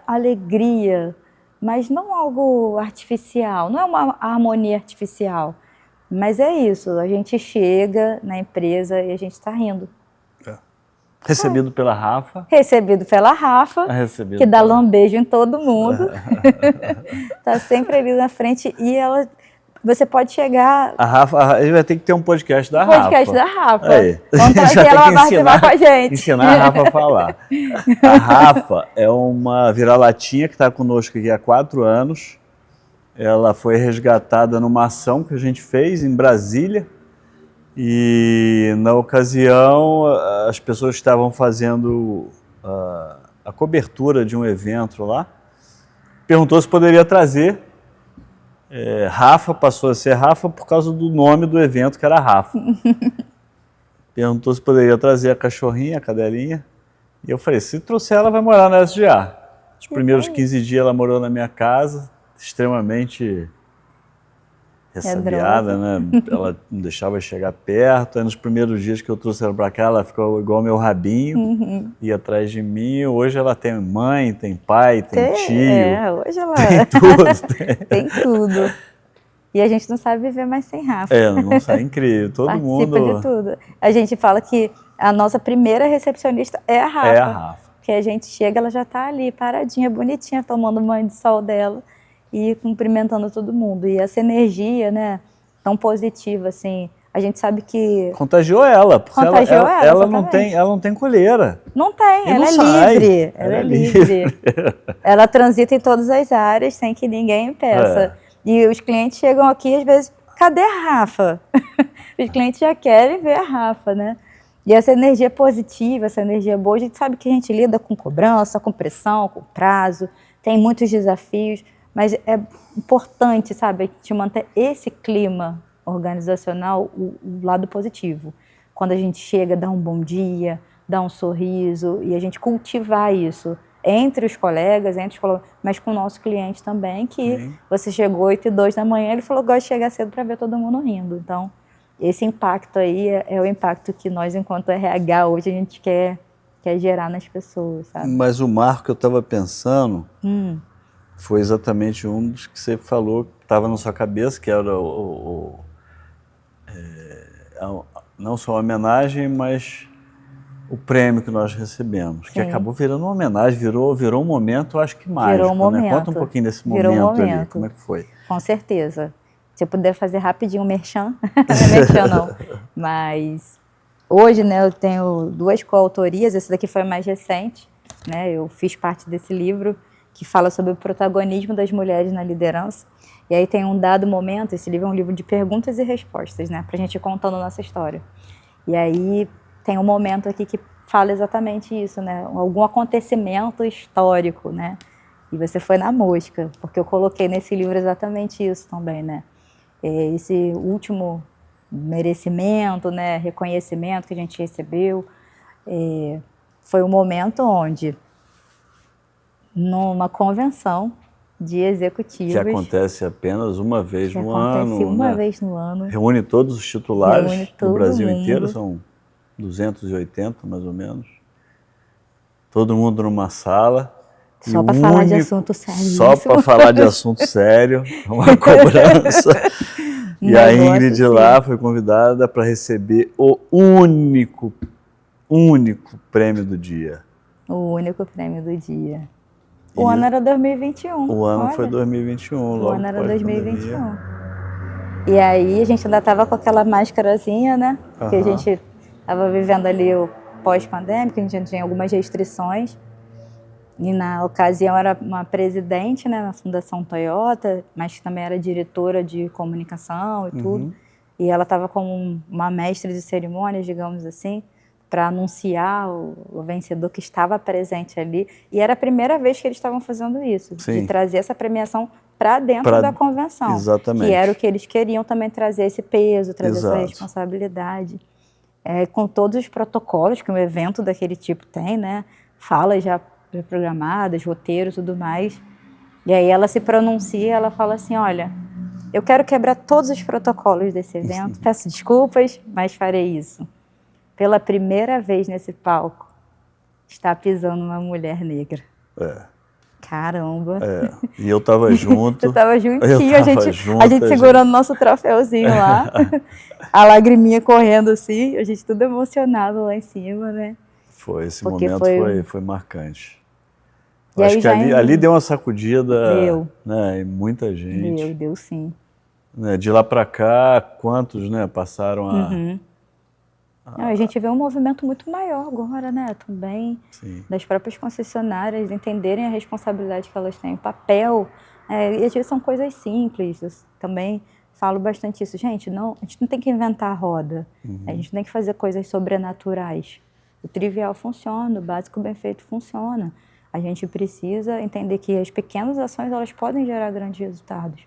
alegria, mas não algo artificial, não é uma harmonia artificial, mas é isso, a gente chega na empresa e a gente está rindo. Recebido pela Rafa. Recebido pela Rafa, que dá lambejo em todo mundo. Está sempre ali na frente e ela... Você pode chegar... A Rafa, a gente vai ter que ter um podcast da Rafa. Podcast da Rafa. Aí. Vamos trazer ela para participar com a gente. Ensinar a Rafa a falar. A Rafa é uma vira-latinha que está conosco aqui há 4 anos. Ela foi resgatada numa ação que a gente fez em Brasília. E na ocasião as pessoas estavam fazendo a cobertura de um evento lá. Perguntou se poderia trazer. Rafa passou a ser Rafa por causa do nome do evento, que era Rafa. Perguntou se poderia trazer a cachorrinha, a cadelinha. E eu falei, se trouxer ela vai morar na SGA. Os primeiros 15 dias ela morou na minha casa, extremamente ressabiada, né? Ela não deixava chegar perto. Aí nos primeiros dias que eu trouxe ela para cá, ela ficou igual meu rabinho, ia atrás de mim. Hoje ela tem mãe, tem pai, tem tio. Hoje ela tem tudo. Tem tudo. E a gente não sabe viver mais sem Rafa. Não sabe, incrível. Todo Participa mundo... de tudo. A gente fala que a nossa primeira recepcionista é a Rafa. É a Rafa. Porque a gente chega, ela já está ali, paradinha, bonitinha, tomando banho de sol dela e cumprimentando todo mundo. E essa energia, né, tão positiva, assim, A gente sabe que... Contagiou ela, porque Contagiou ela exatamente. não tem colheira. Não tem, E ela não é sai. livre. Ela é livre. Ela transita em todas as áreas sem que ninguém impeça. E os clientes chegam aqui, às vezes, cadê a Rafa? Os clientes já querem ver a Rafa, né? E essa energia positiva, essa energia boa, a gente sabe que a gente lida com cobrança, com pressão, com prazo, tem muitos desafios, mas é importante, sabe, a gente manter esse clima organizacional, o lado positivo. Quando a gente chega, dá um bom dia, dá um sorriso, e a gente cultivar isso entre os colegas, mas com o nosso cliente também, que você chegou 8h02 da manhã, ele falou, gosto de chegar cedo para ver todo mundo rindo. Então, esse impacto aí é o impacto que nós, enquanto RH, hoje a gente quer gerar nas pessoas, sabe? Mas o marco que eu estava pensando foi exatamente um dos que você falou, que estava na sua cabeça, que era não só a homenagem, mas o prêmio que nós recebemos, que acabou virando uma homenagem, virou um momento, acho que mágico. Virou um momento. Né? Conta um pouquinho desse Virou momento ali, como é que foi? Com certeza. Se eu puder fazer rapidinho um merchan, não é merchan não, mas hoje, né, eu tenho 2 coautorias, esse daqui foi mais recente, né, eu fiz parte desse livro que fala sobre o protagonismo das mulheres na liderança, e aí tem um dado momento, esse livro é um livro de perguntas e respostas, né, pra gente ir contando a nossa história, e aí tem um momento aqui que fala exatamente isso, né, algum acontecimento histórico, né, e você foi na mosca, porque eu coloquei nesse livro exatamente isso também, né, esse último merecimento, né, reconhecimento que a gente recebeu, foi um momento onde, numa convenção de executivos... Que acontece apenas uma vez no ano. Acontece uma né? vez no ano. Reúne todos os titulares do Brasil mundo. inteiro, são 280 mais ou menos. Todo mundo numa sala. Só para falar de assunto sério. Só para falar de assunto sério, uma cobrança. E a Ingrid lá foi convidada para receber o único prêmio do dia. O único prêmio do dia. O ano era 2021. O ano foi 2021. O ano era 2021. E aí a gente ainda estava com aquela máscarazinha, né? Porque a gente estava vivendo ali o pós-pandêmico, a gente tinha algumas restrições. E na ocasião era uma presidente, né, na Fundação Toyota, mas que também era diretora de comunicação e tudo. E ela estava como uma mestre de cerimônias, digamos assim, para anunciar o vencedor que estava presente ali. E era a primeira vez que eles estavam fazendo isso, de trazer essa premiação para dentro da convenção. Exatamente. Que era o que eles queriam também, trazer esse peso, trazer essa responsabilidade. Com todos os protocolos que um evento daquele tipo tem, né? Falas já programadas, roteiros e tudo mais. E aí ela se pronuncia, ela fala assim, olha, eu quero quebrar todos os protocolos desse evento, peço desculpas, mas farei isso. Pela primeira vez nesse palco, está pisando uma mulher negra. Caramba. E eu estava junto. Eu estava juntinho, a gente segurando nosso troféuzinho lá, a lagriminha correndo assim, a gente tudo emocionado lá em cima, né? Esse porque momento foi marcante. E acho que ali deu uma sacudida, né, em muita gente. Deu sim. Né, de lá para cá, quantos, né, passaram a... A gente vê um movimento muito maior agora, né, também, das próprias concessionárias entenderem a responsabilidade que elas têm, o papel, e às vezes são coisas simples, eu também falo bastante isso. Gente, a gente não tem que inventar a roda, a gente não tem que fazer coisas sobrenaturais. O trivial funciona, o básico bem feito funciona. A gente precisa entender que as pequenas ações elas podem gerar grandes resultados.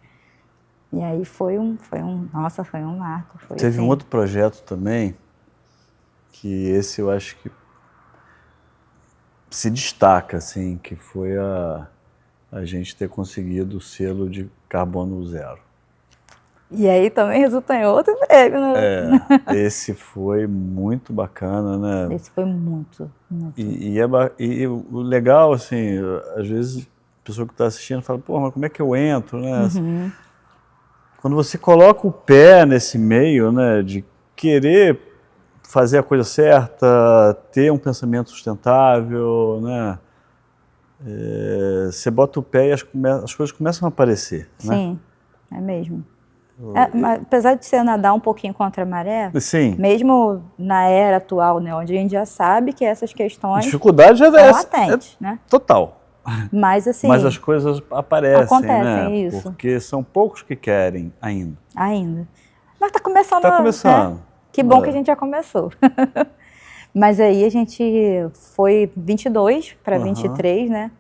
E aí foi um marco. Teve um outro projeto também, que esse eu acho que se destaca, assim, que foi a gente ter conseguido o selo de carbono zero. E aí também resulta em outro prêmio, né? Esse foi muito bacana, né? Esse foi muito. E o legal, assim, às vezes a pessoa que está assistindo fala, pô, mas como é que eu entro, né? Quando você coloca o pé nesse meio, né, de querer fazer a coisa certa, ter um pensamento sustentável, né? Você bota o pé e as coisas começam a aparecer, né? Sim, é mesmo. Apesar de você nadar um pouquinho contra a maré, Sim. mesmo na era atual, né, onde a gente já sabe que essas questões Dificuldade já são latentes, né? Total. Mas assim, Mas as coisas aparecem, né? isso. Porque são poucos que querem ainda. Mas tá começando. Tá começando. Né? Que bom que a gente já começou. Mas aí a gente foi 22 para 23, né?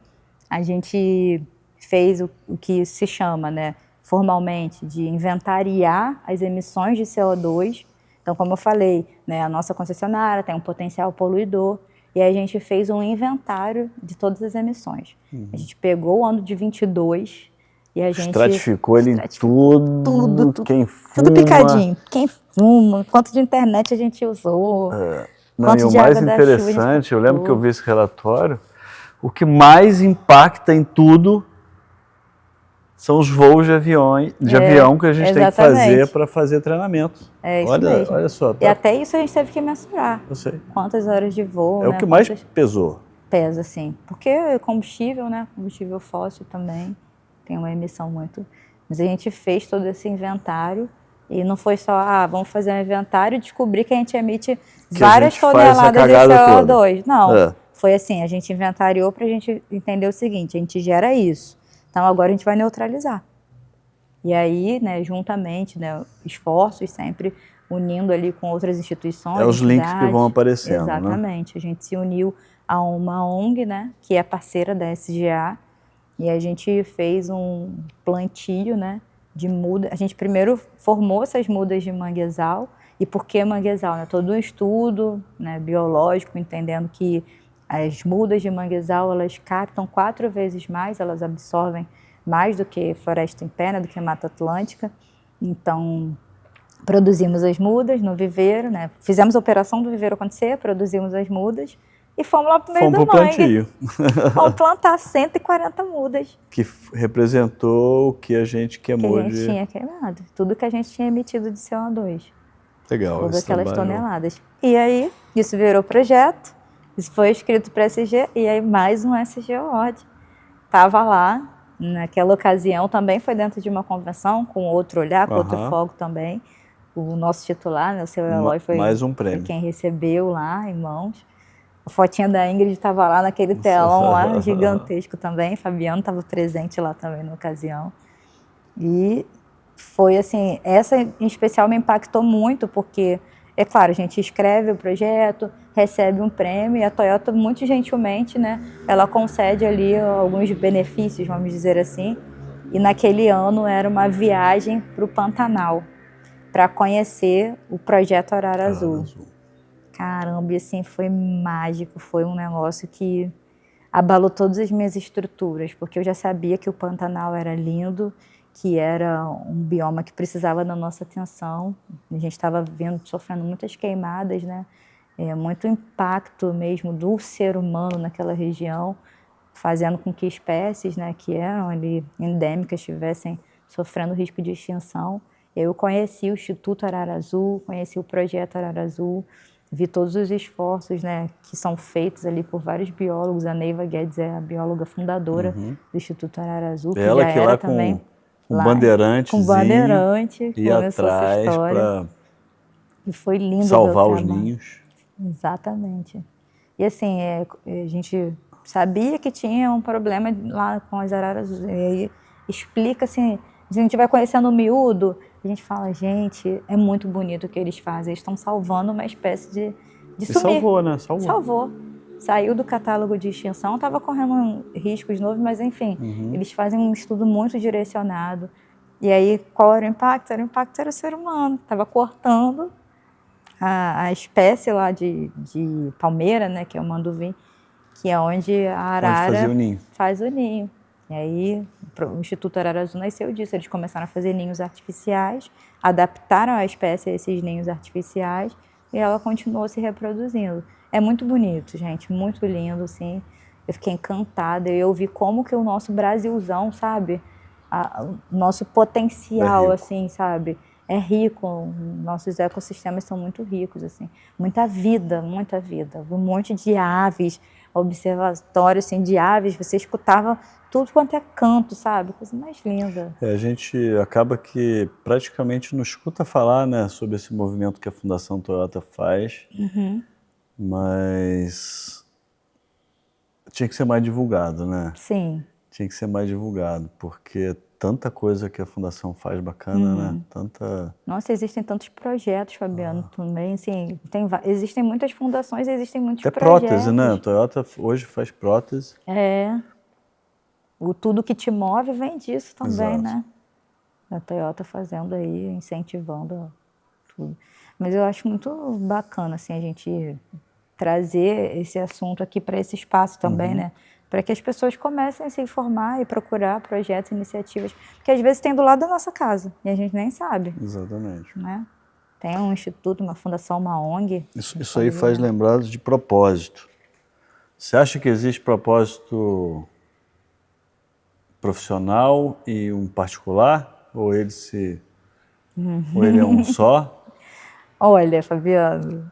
A gente fez o que se chama, né, formalmente, de inventariar as emissões de CO2. Então, como eu falei, né, a nossa concessionária tem um potencial poluidor e aí a gente fez um inventário de todas as emissões. A gente pegou o ano de 22 e a gente estratificou ele em tudo, quem fuma. Tudo picadinho. Quem fuma, quanto de internet a gente usou. Não, e o mais interessante, eu lembro que eu vi esse relatório, o que mais impacta em tudo são os voos de avião que a gente tem que fazer para fazer treinamento. É isso mesmo. Olha só. E até isso a gente teve que mensurar. Eu sei. Quantas horas de voo, É o que mais pesou. Pesa, sim. Porque combustível, né? Combustível fóssil também tem uma emissão muito... Mas a gente fez todo esse inventário e não foi só, vamos fazer um inventário e descobrir que a gente emite várias toneladas de CO2. Toda. Não, foi assim, a gente inventariou para a gente entender o seguinte, a gente gera isso, então agora a gente vai neutralizar. E aí, né, juntamente, né, esforços sempre unindo ali com outras instituições. Os links que vão aparecendo, exatamente, né? A gente se uniu a uma ONG, né, que é parceira da SGA, e a gente fez um plantio, né, de muda. A gente primeiro formou essas mudas de manguezal. E por que manguezal? Né? Todo um estudo, né, biológico, entendendo que as mudas de manguezal, elas captam 4 vezes mais, elas absorvem mais do que floresta em pé, né, do que Mata Atlântica. Então, produzimos as mudas no viveiro, né? Fizemos a operação do viveiro acontecer, produzimos as mudas e fomos lá para o meio do mangue. Vamos plantar 140 mudas. Que representou o que a gente queimou que a gente tinha queimado. Tudo que a gente tinha emitido de CO2. Legal. Todas aquelas toneladas. E aí, isso virou projeto, isso foi escrito para SG, e aí mais um SG Award. Estava lá, naquela ocasião, também foi dentro de uma convenção, com outro olhar, com outro foco também. O nosso titular, né, o seu Eloy, foi, mais um prêmio. Foi quem recebeu lá em mãos. A fotinha da Ingrid estava lá naquele telão lá, gigantesco também. Fabiano estava presente lá também na ocasião. E foi assim, essa em especial me impactou muito, porque, é claro, a gente escreve o projeto, recebe um prêmio, e a Toyota, muito gentilmente, né, ela concede ali alguns benefícios, vamos dizer assim. E naquele ano era uma viagem para o Pantanal, para conhecer o projeto Arara Azul. Caramba, e assim, foi mágico, foi um negócio que abalou todas as minhas estruturas, porque eu já sabia que o Pantanal era lindo, que era um bioma que precisava da nossa atenção. A gente estava sofrendo muitas queimadas, né? Muito impacto mesmo do ser humano naquela região, fazendo com que espécies, né, que eram ali endêmicas estivessem sofrendo risco de extinção. Eu conheci o Instituto Arara Azul, conheci o projeto Arara Azul, vi todos os esforços, né, que são feitos ali por vários biólogos. A Neiva Guedes é a bióloga fundadora do Instituto Arara Azul, que ela já que era lá também com bandeirante, começou essa história. E foi lindo salvar os ninhos. Exatamente. E assim, a gente sabia que tinha um problema lá com as araras, e aí explica assim, a gente vai conhecendo o miúdo, a gente fala, gente, é muito bonito o que eles fazem, eles estão salvando uma espécie de sumir. Salvou, né? Salvou. Saiu do catálogo de extinção, estava correndo riscos novos, mas enfim, eles fazem um estudo muito direcionado. E aí, qual era o impacto? O impacto era o ser humano, estava cortando a espécie lá de palmeira, né, que é o manduvim, que é onde a arara faz o ninho. E aí o Instituto Arara Azul nasceu disso, eles começaram a fazer ninhos artificiais, adaptaram a espécie a esses ninhos artificiais e ela continuou se reproduzindo. É muito bonito, gente, muito lindo, assim. Eu fiquei encantada, eu vi como que o nosso Brasilzão, sabe, o nosso potencial, assim, sabe, é rico, nossos ecossistemas são muito ricos, assim, muita vida, um monte de aves, observatório assim, de aves, você escutava tudo quanto é canto, sabe? Coisa mais linda. A gente acaba que praticamente não escuta falar, né, sobre esse movimento que a Fundação Toyota faz, mas tinha que ser mais divulgado, né? Sim. Tinha que ser mais divulgado, porque tanta coisa que a Fundação faz bacana, né? Nossa, existem tantos projetos, Fabiano, também, assim, existem muitas fundações, existem muitos Até projetos. prótese, né? A Toyota hoje faz prótese. O tudo que te move vem disso também, Exato. né? A Toyota fazendo aí, incentivando tudo. Mas eu acho muito bacana, assim, a gente trazer esse assunto aqui para esse espaço também, né? Para que as pessoas comecem a se informar e procurar projetos, iniciativas, que às vezes tem do lado da nossa casa e a gente nem sabe. Exatamente. Né? Tem um instituto, uma fundação, uma ONG. Isso aí faz lembrar de propósito. Você acha que existe propósito profissional e um particular? Ou ele é um só? Olha, Fabiano,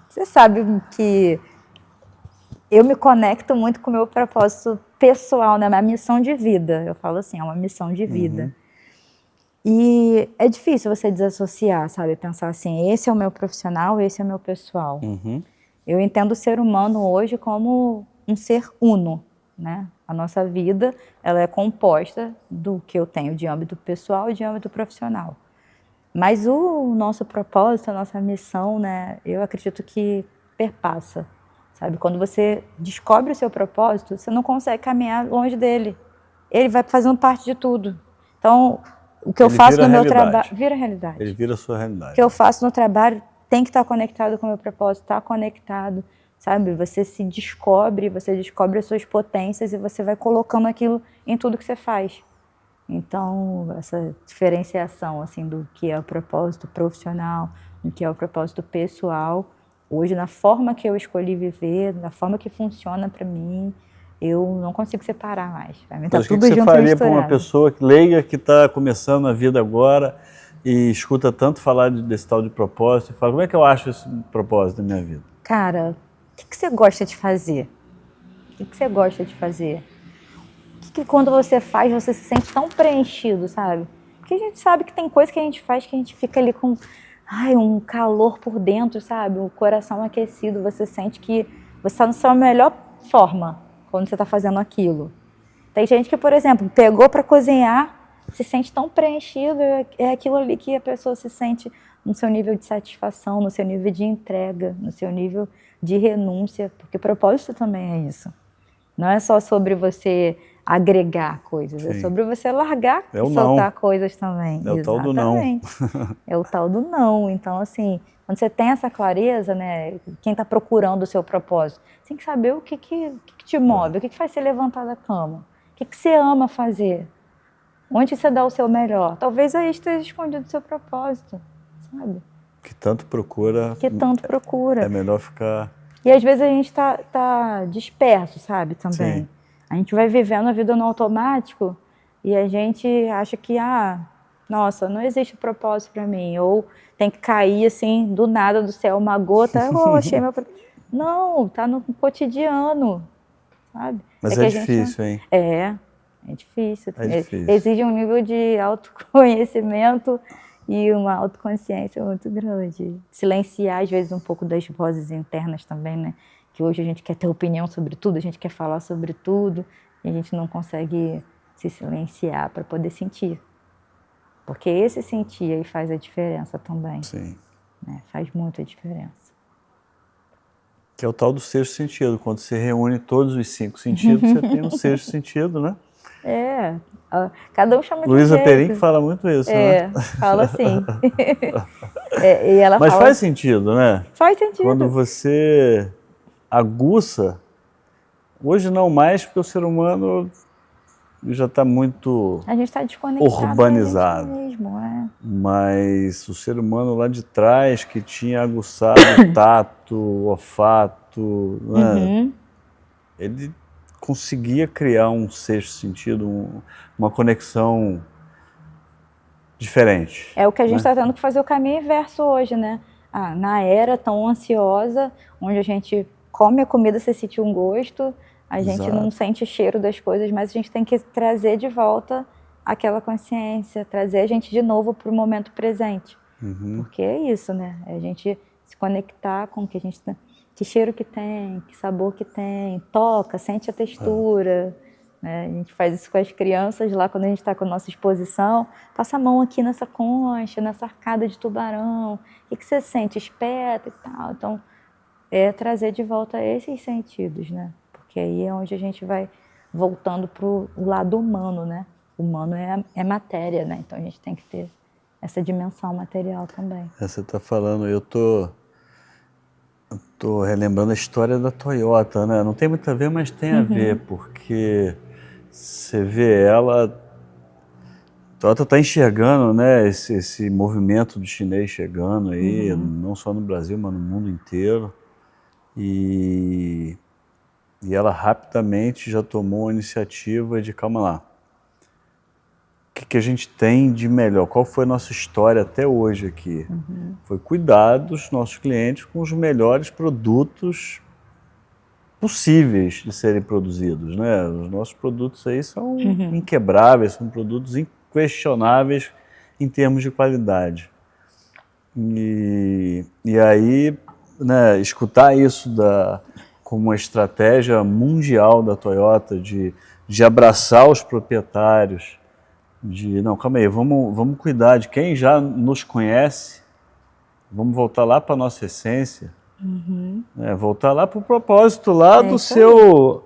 você sabe que eu me conecto muito com o meu propósito pessoal, né? Minha missão de vida. Eu falo assim, é uma missão de vida. E é difícil você desassociar, sabe? Pensar assim, esse é o meu profissional, esse é o meu pessoal. Eu entendo o ser humano hoje como um ser uno, né? A nossa vida, ela é composta do que eu tenho de âmbito pessoal e de âmbito profissional. Mas o nosso propósito, a nossa missão, né? Eu acredito que perpassa, sabe? Quando você descobre o seu propósito, você não consegue caminhar longe dele. Ele vai fazendo parte de tudo. Então, o que eu faço no meu trabalho vira realidade. Ele vira a sua realidade. O que eu faço no trabalho tem que estar conectado com o meu propósito, está conectado, sabe? Você se descobre, você descobre as suas potências e você vai colocando aquilo em tudo que você faz. Então, essa diferenciação assim do que é o propósito profissional, do que é o propósito pessoal, hoje na forma que eu escolhi viver, na forma que funciona para mim, eu não consigo separar mais. Para mim tá tudo junto e misturado. O que você faria para uma pessoa leiga que está começando a vida agora e escuta tanto falar desse tal de propósito e fala, como é que eu acho esse propósito da minha vida? Cara, o que você gosta de fazer? O que você gosta de fazer? O que quando você faz, você se sente tão preenchido, sabe? Porque a gente sabe que tem coisa que a gente faz que a gente fica ali com um calor por dentro, sabe? O coração aquecido, você sente que você está na sua melhor forma quando você está fazendo aquilo. Tem gente que, por exemplo, pegou para cozinhar, se sente tão preenchido, é aquilo ali que a pessoa se sente no seu nível de satisfação, no seu nível de entrega, no seu nível de renúncia, porque propósito também é isso. Não é só sobre você agregar coisas, é sobre você largar e soltar coisas também. É o tal do não. É o tal do não. Então, assim, quando você tem essa clareza, né, quem está procurando o seu propósito, você tem que saber o que te move, o que faz você levantar da cama, o que você ama fazer, onde você dá o seu melhor. Talvez aí esteja escondido o seu propósito, sabe? Que tanto procura. É melhor ficar... E às vezes a gente tá disperso, sabe, também. Sim. A gente vai vivendo a vida no automático e a gente acha que, nossa, não existe propósito para mim. Ou tem que cair, assim, do nada do céu uma gota, achei meu propósito. Não, tá no cotidiano, sabe? Mas é difícil, hein? É difícil. Exige um nível de autoconhecimento e uma autoconsciência muito grande. Silenciar, às vezes, um pouco das vozes internas também, né? Que hoje a gente quer ter opinião sobre tudo, a gente quer falar sobre tudo, e a gente não consegue se silenciar para poder sentir. Porque esse sentir aí faz a diferença também. Sim. Né? Faz muita diferença. Que é o tal do sexto sentido. Quando você reúne todos os 5 sentidos, você tem um sexto sentido, né? Cada um chama de Luísa um jeito. Perim fala muito isso, né? Fala assim. E ela Mas fala... faz sentido, né? Faz sentido. Quando você aguça, hoje não mais, porque o ser humano já está muito a gente está desconectado urbanizado. Da gente mesmo, Mas o ser humano lá de trás, que tinha aguçado o tato, o olfato, né? Ele conseguia criar um sexto sentido, uma conexão diferente. É o que a gente está tendo que fazer o caminho inverso hoje, né? Na era tão ansiosa, onde a gente come a comida, você sente um gosto, a gente Exato. não sente o cheiro das coisas, mas a gente tem que trazer de volta aquela consciência, trazer a gente de novo para o momento presente. Porque é isso, né? É a gente se conectar com o que a gente tem, que cheiro que tem, que sabor que tem, toca, sente a textura. Né? A gente faz isso com as crianças lá quando a gente está com a nossa exposição. Passa a mão aqui nessa concha, nessa arcada de tubarão. O que você sente? Espeta e tal. Então, é trazer de volta esses sentidos, né? Porque aí é onde a gente vai voltando para o lado humano, né? O humano é matéria, né? Então a gente tem que ter essa dimensão material também. Você está falando, eu tô relembrando a história da Toyota, né? Não tem muito a ver, mas tem a ver, porque você vê ela, a Toyota está enxergando, né, esse movimento do chinês chegando aí, não só no Brasil, mas no mundo inteiro. E ela rapidamente já tomou a iniciativa de, calma lá, o que a gente tem de melhor? Qual foi a nossa história até hoje aqui? Foi cuidar dos nossos clientes com os melhores produtos possíveis de serem produzidos, né? Os nossos produtos aí são inquebráveis, são produtos inquestionáveis em termos de qualidade. E aí, né, escutar isso como uma estratégia mundial da Toyota de abraçar os proprietários, não, calma aí, vamos cuidar de quem já nos conhece, vamos voltar lá para a nossa essência, né, voltar lá para o propósito lá do seu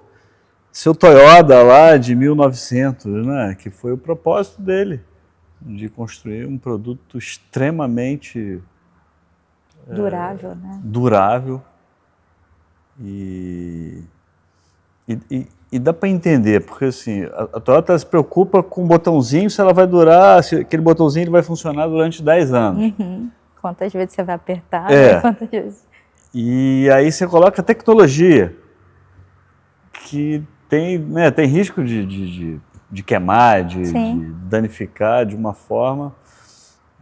Toyota lá de 1900, né, que foi o propósito dele, de construir um produto extremamente durável, né? durável e dá para entender, porque assim, a Toyota se preocupa com o botãozinho, se ela vai durar, se aquele botãozinho ele vai funcionar durante 10 anos. Quantas vezes você vai apertar, né? Quantas vezes... E aí você coloca tecnologia que tem, né, tem risco de queimar, de danificar de uma forma.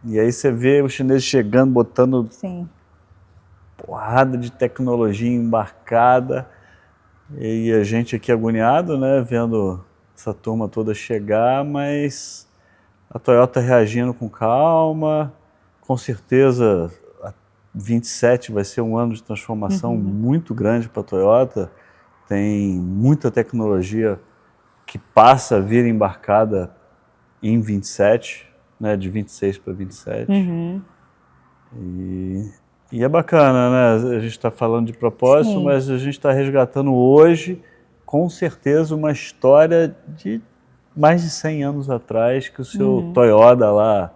E aí você vê os chineses chegando, botando porrada de tecnologia embarcada. E a gente aqui agoniado, né, vendo essa turma toda chegar, mas a Toyota reagindo com calma, com certeza 27 vai ser um ano de transformação muito grande para a Toyota, tem muita tecnologia que passa a vir embarcada em 27, né, de 26 para 27. E é bacana, né? A gente está falando de propósito, mas a gente está resgatando hoje, com certeza, uma história de mais de 100 anos atrás, que o seu Toyota lá...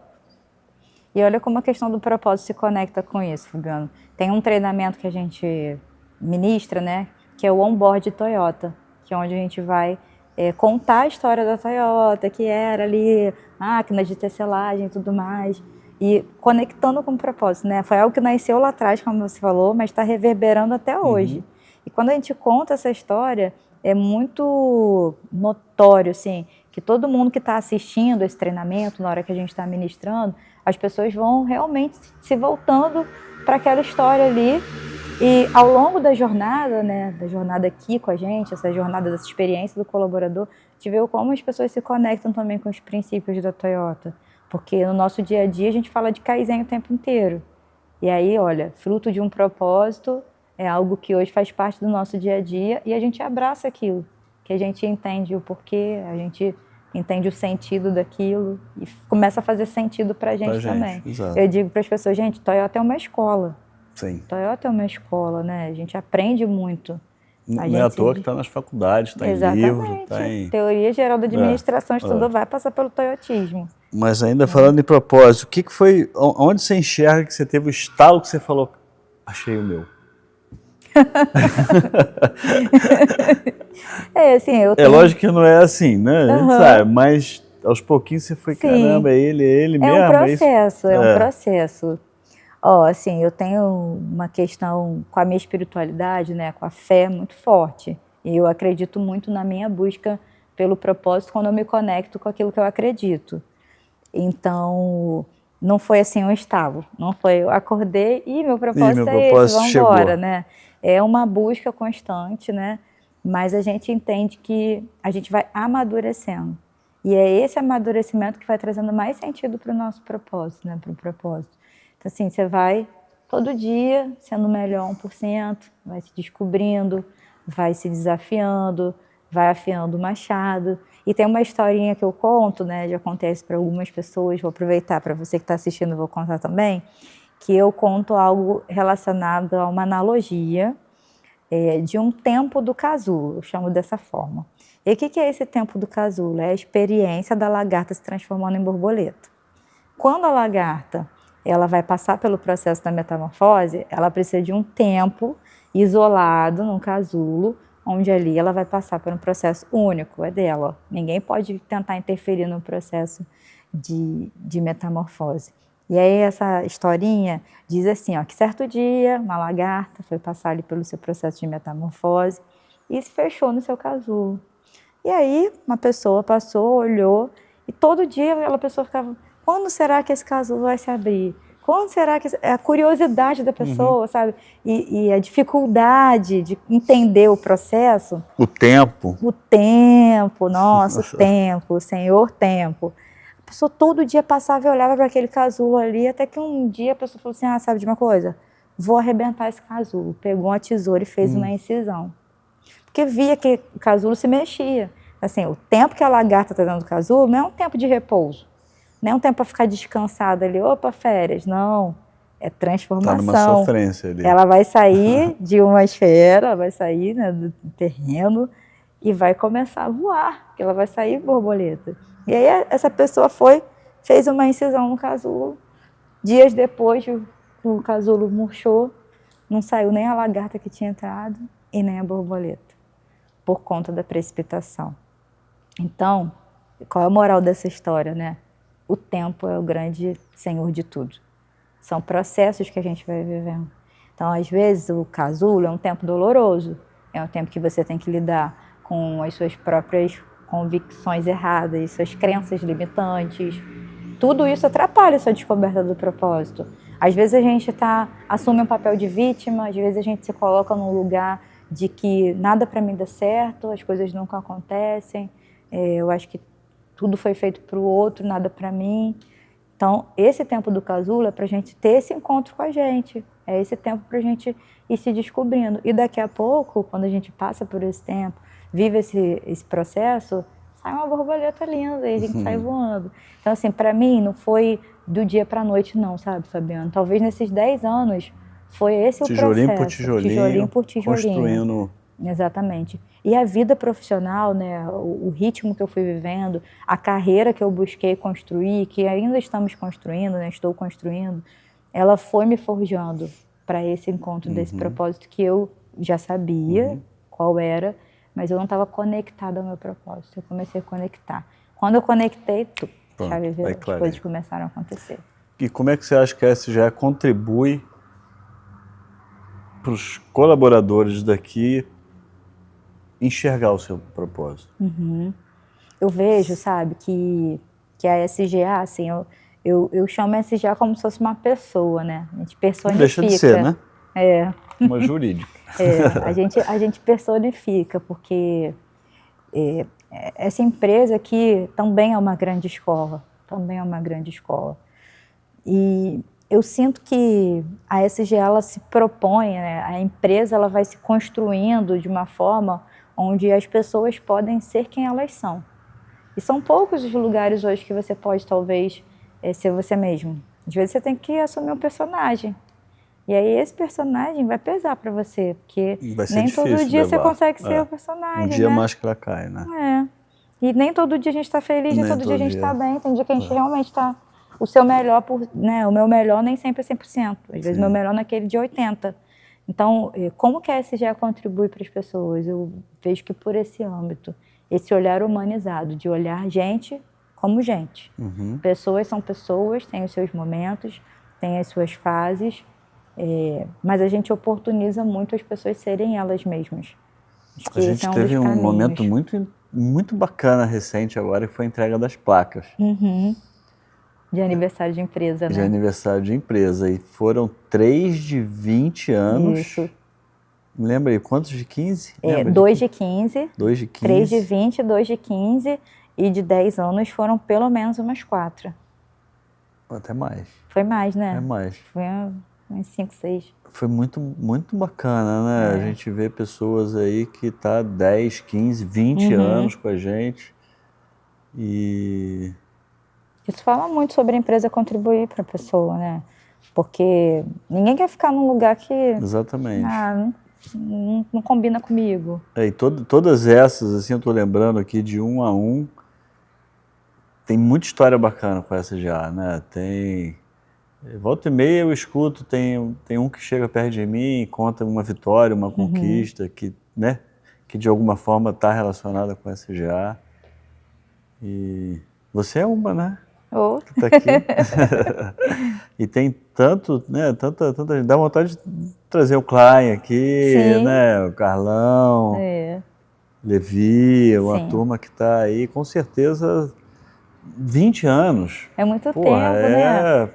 E olha como a questão do propósito se conecta com isso, Fabiano. Tem um treinamento que a gente ministra, né? Que é o Onboard Toyota, que é onde a gente vai contar a história da Toyota, que era ali máquinas de tecelagem e tudo mais. E conectando com o propósito, né? Foi algo que nasceu lá atrás, como você falou, mas está reverberando até hoje. E quando a gente conta essa história, é muito notório, assim, que todo mundo que está assistindo esse treinamento, na hora que a gente está ministrando, as pessoas vão realmente se voltando para aquela história ali. E ao longo da jornada, né, da jornada aqui com a gente, essa jornada dessa experiência do colaborador, a gente vê como as pessoas se conectam também com os princípios da Toyota. Porque no nosso dia a dia a gente fala de Kaizen o tempo inteiro. E aí, olha, fruto de um propósito é algo que hoje faz parte do nosso dia a dia e a gente abraça aquilo, que a gente entende o porquê, a gente entende o sentido daquilo e começa a fazer sentido pra gente também. Exato. Eu digo para as pessoas, gente, Toyota é uma escola. Sim. Toyota é uma escola, né? A gente aprende muito. Não é à toa que está nas faculdades, está em livro, está em... Teoria geral da administração, estudou, vai passar pelo toyotismo. Mas ainda falando em propósito, o que foi, onde você enxerga que você teve o estalo que você falou, achei o meu? Assim, eu tenho... É lógico que não é assim, né? A gente sabe, mas aos pouquinhos você foi, caramba, é ele mesmo. É um processo, é um processo. Assim, eu tenho uma questão com a minha espiritualidade, né, com a fé muito forte. E eu acredito muito na minha busca pelo propósito quando eu me conecto com aquilo que eu acredito. Então, não foi assim um estalo, não foi eu acordei e meu propósito meu é esse, propósito vamos chegou. embora, né? É uma busca constante, né? Mas a gente entende que a gente vai amadurecendo. E é esse amadurecimento que vai trazendo mais sentido para o nosso propósito, né? Para o propósito. Então, assim, você vai todo dia sendo melhor 1%, vai se descobrindo, vai se desafiando, vai afiando o machado. E tem uma historinha que eu conto, né? Já acontece para algumas pessoas, vou aproveitar para você que está assistindo, vou contar também, que eu conto algo relacionado a uma analogia de um tempo do casulo, eu chamo dessa forma. E o que é esse tempo do casulo? É a experiência da lagarta se transformando em borboleta. Quando a lagarta ela vai passar pelo processo da metamorfose, ela precisa de um tempo isolado num casulo, onde ali ela vai passar por um processo único, é dela. Ninguém pode tentar interferir no processo de metamorfose. E aí essa historinha diz assim, ó, que certo dia uma lagarta foi passar ali pelo seu processo de metamorfose e se fechou no seu casulo. E aí uma pessoa passou, olhou e todo dia aquela pessoa ficava, quando será que esse casulo vai se abrir? Quando será que... É a curiosidade da pessoa, sabe? E a dificuldade de entender o processo. O tempo. O tempo, nossa, o tempo, o Senhor tempo. A pessoa todo dia passava e olhava para aquele casulo ali, até que um dia a pessoa falou assim, ah, sabe de uma coisa? Vou arrebentar esse casulo. Pegou uma tesoura e fez uma incisão. Porque via que o casulo se mexia. Assim, o tempo que a lagarta está dentro do casulo não é um tempo de repouso. Não é um tempo para ficar descansada ali, opa, férias. Não, é transformação. Tá numa sofrência ali. Ela vai sair de uma esfera, vai sair, né, do terreno e vai começar a voar, porque ela vai sair borboleta. E aí essa pessoa fez uma incisão no casulo. Dias depois, o casulo murchou, não saiu nem a lagarta que tinha entrado e nem a borboleta, por conta da precipitação. Então, qual é a moral dessa história, né? O tempo é o grande senhor de tudo. São processos que a gente vai vivendo. Então, às vezes, o casulo é um tempo doloroso, é um tempo que você tem que lidar com as suas próprias convicções erradas, suas crenças limitantes. Tudo isso atrapalha a sua descoberta do propósito. Às vezes a gente assume um papel de vítima, às vezes a gente se coloca num lugar de que nada para mim dá certo, as coisas nunca acontecem, eu acho que tudo foi feito para o outro, nada para mim. Então, esse tempo do casulo é para a gente ter esse encontro com a gente, é esse tempo para a gente ir se descobrindo. E daqui a pouco, quando a gente passa por esse tempo, vive esse processo, sai uma borboleta linda e a gente sai voando. Então, assim, para mim, não foi do dia para a noite, não, sabe, Fabiano? Talvez nesses 10 anos foi esse o processo. Tijolinho por tijolinho. Construindo. Exatamente. E a vida profissional, né, o ritmo que eu fui vivendo, a carreira que eu busquei construir, que ainda estamos construindo, né, estou construindo, ela foi me forjando para esse encontro desse propósito que eu já sabia qual era, mas eu não estava conectada ao meu propósito. Eu comecei a conectar. Quando eu conectei, chave virou, as coisas começaram a acontecer. E como é que você acha que a SGA contribui para os colaboradores daqui enxergar o seu propósito? Eu vejo, sabe, que a SGA, assim, eu chamo a SGA como se fosse uma pessoa, né? A gente personifica. Deixa de ser, né? É. Uma jurídica. A gente personifica, porque essa empresa aqui também é uma grande escola, E eu sinto que a SGA ela se propõe, né? A empresa ela vai se construindo de uma forma onde as pessoas podem ser quem elas são. E são poucos os lugares hoje que você pode, talvez, ser você mesmo. Às vezes você tem que assumir um personagem. E aí esse personagem vai pesar para você, porque nem todo dia você consegue ser o personagem, Um dia né? a máscara cai, né? E nem todo dia a gente está feliz, nem todo dia a gente está bem. Tem dia que a gente realmente está... O seu melhor, né? O meu melhor nem sempre é 100%. Às vezes o meu melhor naquele de 80%. Então, como que a SGA contribui para as pessoas? Eu vejo que por esse âmbito, esse olhar humanizado, de olhar gente como gente. Pessoas são pessoas, têm os seus momentos, têm as suas fases, mas a gente oportuniza muito as pessoas serem elas mesmas. Acho que a gente teve um momento muito bacana recente agora, que foi a entrega das placas. De aniversário de empresa, né? De aniversário de empresa. E foram 3 de 20 anos. Isso. Me lembra aí, quantos de 15? 2 de 15, 2 de 15. 3 de 20, 2 de 15 e de 10 anos foram pelo menos umas 4. Até mais. Foi mais, né? É mais. Foi uns 5, 6. Foi muito, muito bacana, né? A gente vê pessoas aí que tá 10, 15, 20 anos com a gente. E isso fala muito sobre a empresa contribuir para a pessoa, né? Porque ninguém quer ficar num lugar que... Exatamente. Não combina comigo. E todas essas, assim, eu tô lembrando aqui de um a um, tem muita história bacana com essa já, né? Volta e meia eu escuto, tem um que chega perto de mim e conta uma vitória, uma conquista que, né, que de alguma forma está relacionada com a SGA. E você é uma, né? Que tá aqui. E tem tanto, né, tanta, dá vontade de trazer o Klein aqui, Sim. né, o Carlão, Levi, uma turma que tá aí, com certeza, 20 anos. É muito tempo, né?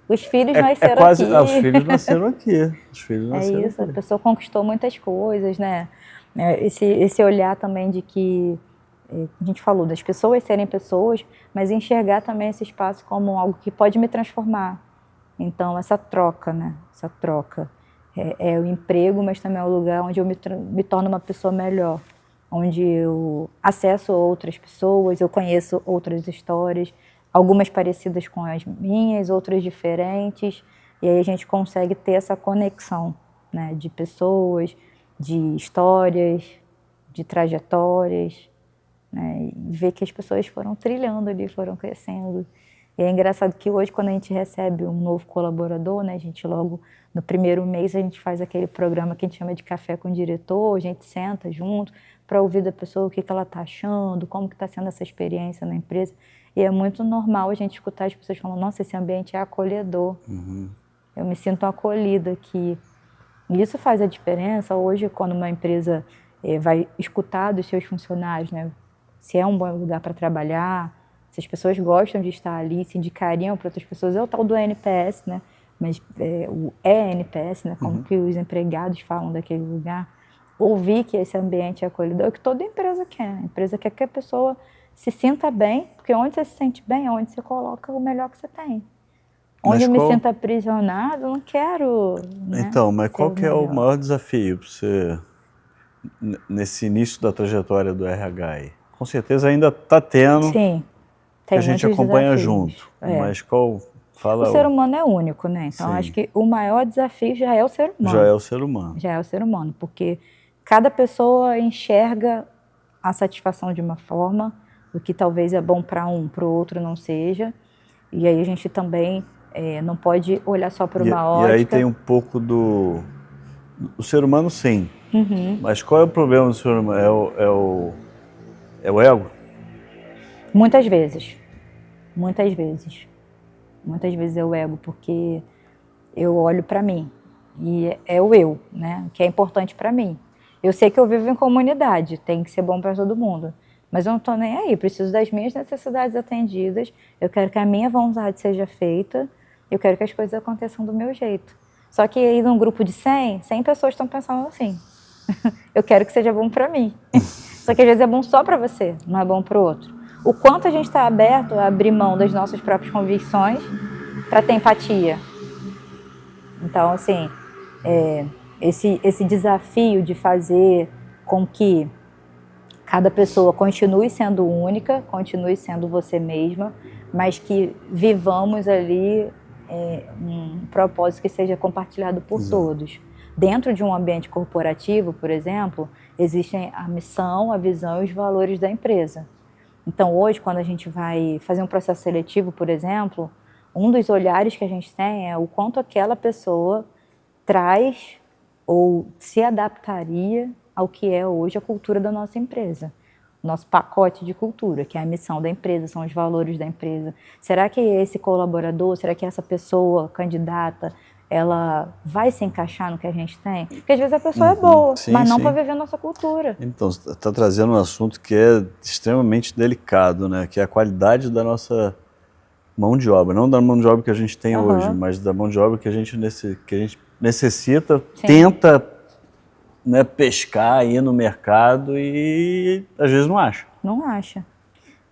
Os filhos nasceram quase, aqui. Os filhos nasceram aqui. Os filhos nasceram isso, aqui. A pessoa conquistou muitas coisas, né? Esse olhar também de que, a gente falou, das pessoas serem pessoas, mas enxergar também esse espaço como algo que pode me transformar. Então, essa troca, né? Essa troca. É o emprego, mas também é o lugar onde eu me torno uma pessoa melhor. Onde eu acesso outras pessoas, eu conheço outras histórias, algumas parecidas com as minhas, outras diferentes, e aí a gente consegue ter essa conexão, né, de pessoas, de histórias, de trajetórias, né, e ver que as pessoas foram trilhando ali, foram crescendo. E é engraçado que hoje, quando a gente recebe um novo colaborador, né, a gente logo no primeiro mês a gente faz aquele programa que a gente chama de café com o diretor, a gente senta junto para ouvir da pessoa o que ela está achando, como que está sendo essa experiência na empresa. E é muito normal a gente escutar as pessoas falando, nossa, esse ambiente é acolhedor. Eu me sinto acolhida aqui. E isso faz a diferença hoje quando uma empresa vai escutar dos seus funcionários, né? Se é um bom lugar para trabalhar, se as pessoas gostam de estar ali, se indicariam para outras pessoas. É o tal do NPS, né? Mas o NPS, né? Como que os empregados falam daquele lugar. Ouvir que esse ambiente é acolhedor é o que toda empresa quer. A empresa quer que a pessoa se sinta bem, porque onde você se sente bem é onde você coloca o melhor que você tem. Onde eu me sinto aprisionado, eu não quero. Né, então, mas qual que é o maior desafio para você nesse início da trajetória do RH aí? Com certeza ainda está tendo. Sim, tem a gente acompanha desafios. junto. Mas qual fala? O ser humano é único, né? Então acho que o maior desafio já é o ser humano. Já é o ser humano. Já é o ser humano, porque cada pessoa enxerga a satisfação de uma forma, o que talvez é bom para um, para o outro não seja. E aí a gente também não pode olhar só para uma ótica. E aí tem um pouco do ser humano, sim. Mas qual é o problema do ser humano? É o ego? Muitas vezes. Muitas vezes. Muitas vezes é o ego, porque eu olho para mim. E é o eu, né? Que é importante para mim. Eu sei que eu vivo em comunidade, tem que ser bom para todo mundo. Mas eu não estou nem aí, preciso das minhas necessidades atendidas, eu quero que a minha vontade seja feita, eu quero que as coisas aconteçam do meu jeito. Só que aí num grupo de 100 pessoas estão pensando assim. Eu quero que seja bom para mim. Só que às vezes é bom só para você, não é bom para o outro. O quanto a gente está aberto a abrir mão das nossas próprias convicções para ter empatia. Então, assim, esse desafio de fazer com que cada pessoa continue sendo única, continue sendo você mesma, mas que vivamos ali um propósito que seja compartilhado por todos. Dentro de um ambiente corporativo, por exemplo, existem a missão, a visão e os valores da empresa. Então, hoje, quando a gente vai fazer um processo seletivo, por exemplo, um dos olhares que a gente tem é o quanto aquela pessoa traz ou se adaptaria ao que é hoje a cultura da nossa empresa. Nosso pacote de cultura, que é a missão da empresa, são os valores da empresa. Será que esse colaborador, será que essa pessoa candidata, ela vai se encaixar no que a gente tem? Porque às vezes a pessoa é boa, mas não para viver a nossa cultura. Então, você está trazendo um assunto que é extremamente delicado, né? Que é a qualidade da nossa mão de obra, não da mão de obra que a gente tem Aham. hoje, mas da mão de obra que a gente necessita, Sim. tenta, né, pescar, ir no mercado e às vezes não acha. Não acha.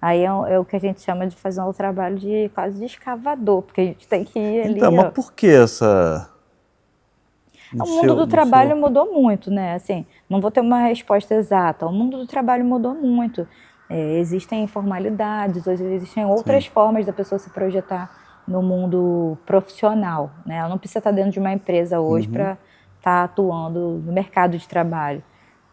Aí é o que a gente chama de fazer um trabalho de quase de escavador, porque a gente tem que ir ali. Então, mas por que essa... O mundo do trabalho mudou muito, né? Assim, não vou ter uma resposta exata. O mundo do trabalho mudou muito. Existem formalidades, hoje existem outras formas da pessoa se projetar no mundo profissional, né? Ela não precisa estar dentro de uma empresa hoje para estar atuando no mercado de trabalho.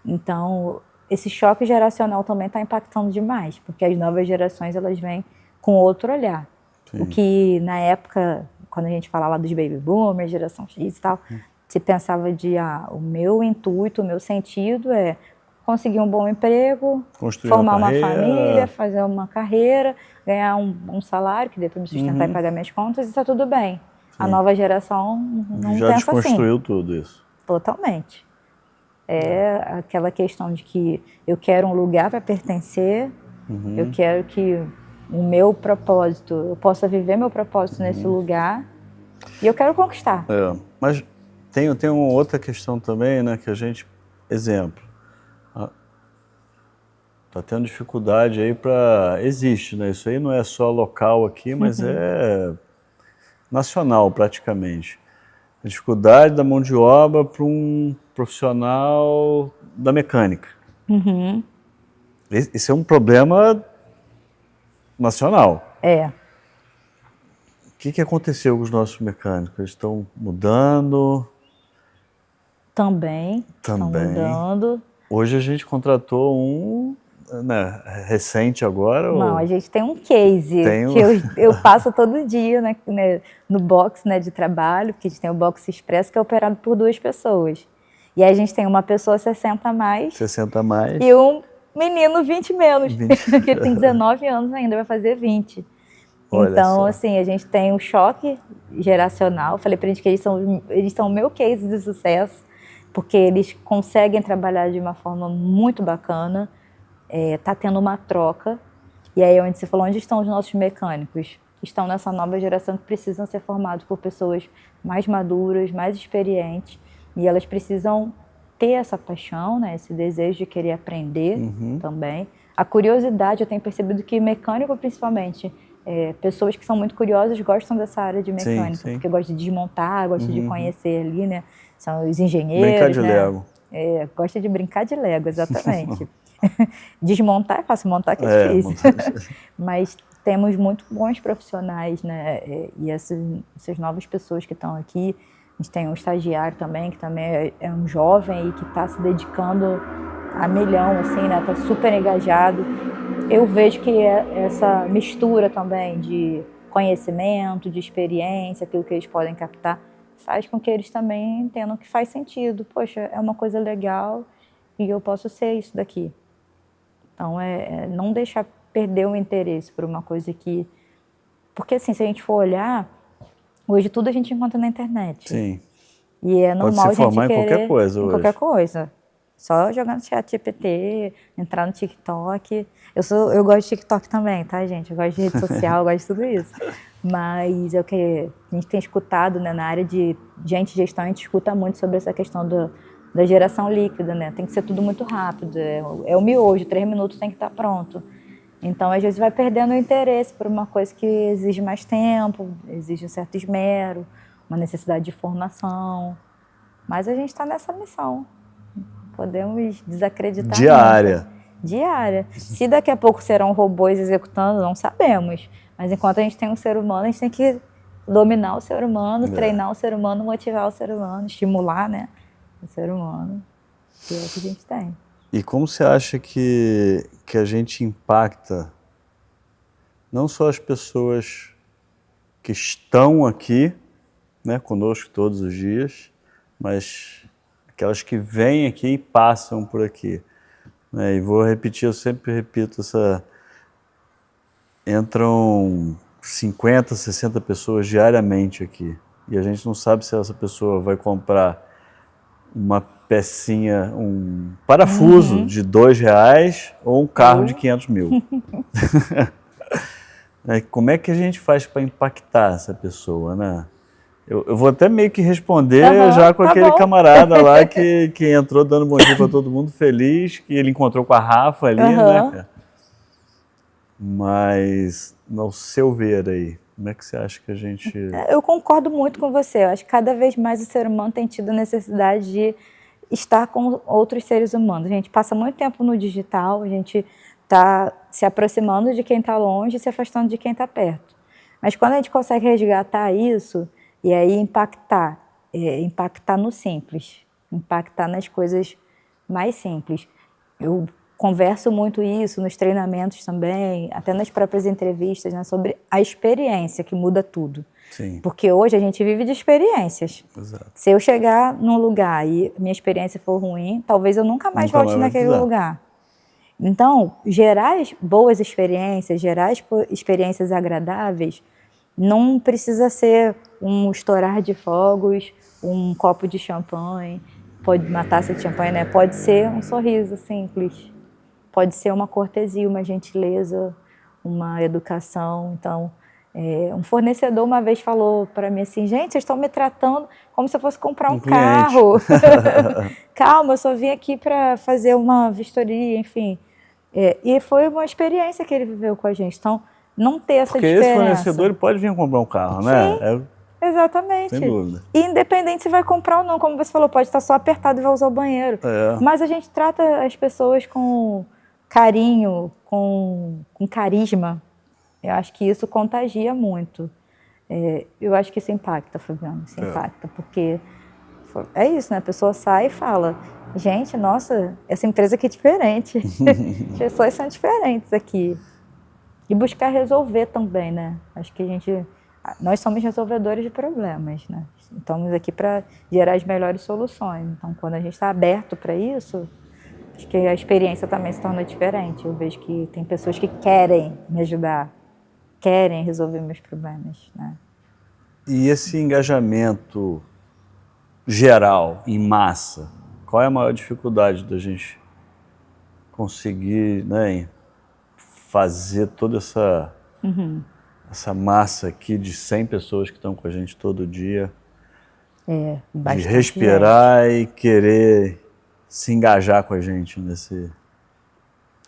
Então, esse choque geracional também está impactando demais, porque as novas gerações elas vêm com outro olhar. Sim. O que na época, quando a gente fala lá dos baby boomers, geração X e tal, se pensava de o meu intuito, o meu sentido é conseguir um bom emprego, Construir formar uma uma carreira. família, fazer uma carreira, ganhar um salário que dê para me sustentar e pagar minhas contas e está tudo bem. A nova geração não Já pensa assim. desconstruiu tudo isso. Totalmente. É aquela questão de que eu quero um lugar para pertencer, eu quero que o meu propósito, eu possa viver meu propósito nesse lugar e eu quero conquistar. Mas tem uma outra questão também, né, que a gente, exemplo, tá tendo dificuldade aí existe, né, isso aí não é só local aqui, mas é nacional praticamente. A dificuldade da mão de obra para um profissional da mecânica. Esse é um problema nacional. O que aconteceu com os nossos mecânicos? Eles estão mudando? Também. Estão mudando. Hoje a gente contratou um, né, recente agora. Não, a gente tem um case que eu passo todo dia, né, no box, né, de trabalho, porque a gente tem o box expresso que é operado por 2 pessoas. E aí a gente tem uma pessoa 60 a mais. 60 a mais. E um menino 20 menos, que ele tem 19 anos ainda, vai fazer 20. Olha então, só. assim, a gente tem um choque geracional. Falei pra gente que eles são o meu case de sucesso, porque eles conseguem trabalhar de uma forma muito bacana. Tá tendo uma troca. E aí, onde você falou, onde estão os nossos mecânicos? Estão nessa nova geração que precisam ser formados por pessoas mais maduras, mais experientes. E elas precisam ter essa paixão, né? Esse desejo de querer aprender também. A curiosidade, eu tenho percebido que mecânico, principalmente, pessoas que são muito curiosas gostam dessa área de mecânica, porque gostam de desmontar, gostam de conhecer ali, né? São os engenheiros, brincar de né? Lego. Gosta de brincar de Lego, exatamente. Desmontar é fácil, montar que é difícil. Mas temos muito bons profissionais, né? E essas novas pessoas que estão aqui. A gente tem um estagiário também, que também é um jovem e que está se dedicando a milhão, assim, né? Está super engajado. Eu vejo que essa mistura também de conhecimento, de experiência, aquilo que eles podem captar, faz com que eles também entendam que faz sentido. Poxa, é uma coisa legal e eu posso ser isso daqui. Então, não deixar perder o interesse por uma coisa que... Porque, assim, se a gente for olhar, hoje tudo a gente encontra na internet. Sim. E é normal Pode se formar a gente em qualquer coisa em hoje. qualquer coisa. Só jogar no ChatGPT, entrar no TikTok. Eu gosto de TikTok também, tá, gente? Eu gosto de rede social, eu gosto de tudo isso. Mas o que a gente tem escutado, né, na área de gente gestão, a gente escuta muito sobre essa questão da geração líquida, né? Tem que ser tudo muito rápido. É o miojo, 3 minutos tem que estar pronto. Então, às vezes, vai perdendo o interesse por uma coisa que exige mais tempo, exige um certo esmero, uma necessidade de formação. Mas a gente está nessa missão. Podemos desacreditar. Diária. Diária. Se daqui a pouco serão robôs executando, não sabemos. Mas enquanto a gente tem um ser humano, a gente tem que dominar o ser humano, treinar o ser humano, motivar o ser humano, estimular, né, o ser humano. Que é o que a gente tem. E como você acha que a gente impacta não só as pessoas que estão aqui, né, conosco todos os dias, mas aquelas que vêm aqui e passam por aqui, né? E vou repetir, eu sempre repito entram 50, 60 pessoas diariamente aqui, e a gente não sabe se essa pessoa vai comprar uma pecinha, um parafuso de R$2 ou um carro de 500 mil. Como é que a gente faz para impactar essa pessoa, né? Eu vou até meio que responder já com aquele camarada lá que entrou dando bom dia para todo mundo, feliz, que ele encontrou com a Rafa ali, né, cara? Mas, no seu ver aí, como é que você acha que a gente... Eu concordo muito com você. Eu acho que cada vez mais o ser humano tem tido a necessidade de estar com outros seres humanos. A gente passa muito tempo no digital, a gente está se aproximando de quem está longe e se afastando de quem está perto. Mas quando a gente consegue resgatar isso e aí impactar no simples, impactar nas coisas mais simples. Eu converso muito isso nos treinamentos também, até nas próprias entrevistas, né, sobre a experiência que muda tudo. Sim. Porque hoje a gente vive de experiências. Exato. Se eu chegar num lugar e minha experiência for ruim, talvez eu nunca mais volte naquele lugar. Então, gerar boas experiências, gerar experiências agradáveis, não precisa ser um estourar de fogos, um copo de champanhe, pode uma taça de champanhe, né? Pode ser um sorriso simples. Pode ser uma cortesia, uma gentileza, uma educação. Então, um fornecedor uma vez falou para mim assim, gente, vocês estão me tratando como se eu fosse comprar um carro. Calma, eu só vim aqui para fazer uma vistoria, enfim. E foi uma experiência que ele viveu com a gente. Então, não ter essa diferença. Porque esse fornecedor ele pode vir comprar um carro, né? Sim, exatamente. Sem dúvida. E independente se vai comprar ou não, como você falou, pode estar só apertado e vai usar o banheiro. Mas a gente trata as pessoas com carinho, com carisma. Eu acho que isso contagia muito. Eu acho que isso impacta, Fabiano, isso impacta, porque é isso, né? A pessoa sai e fala, gente, nossa, essa empresa aqui é diferente, as pessoas são diferentes aqui. E buscar resolver também, né? Acho que nós somos resolvedores de problemas, né? Estamos aqui para gerar as melhores soluções. Então, quando a gente está aberto para isso, acho que a experiência também se torna diferente. Eu vejo que tem pessoas que querem me ajudar, querem resolver meus problemas, né? E esse engajamento geral, em massa, qual é a maior dificuldade da gente conseguir, né, fazer toda essa massa aqui de 100 pessoas que estão com a gente todo dia, de respirar e querer se engajar com a gente nesse...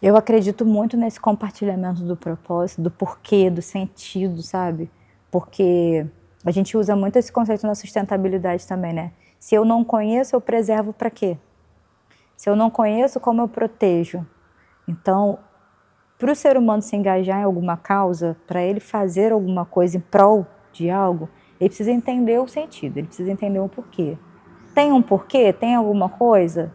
Eu acredito muito nesse compartilhamento do propósito, do porquê, do sentido, sabe? Porque a gente usa muito esse conceito na sustentabilidade também, né? Se eu não conheço, eu preservo para quê? Se eu não conheço, como eu protejo? Então, para o ser humano se engajar em alguma causa, para ele fazer alguma coisa em prol de algo, ele precisa entender o sentido, ele precisa entender o porquê. Tem um porquê? Tem alguma coisa?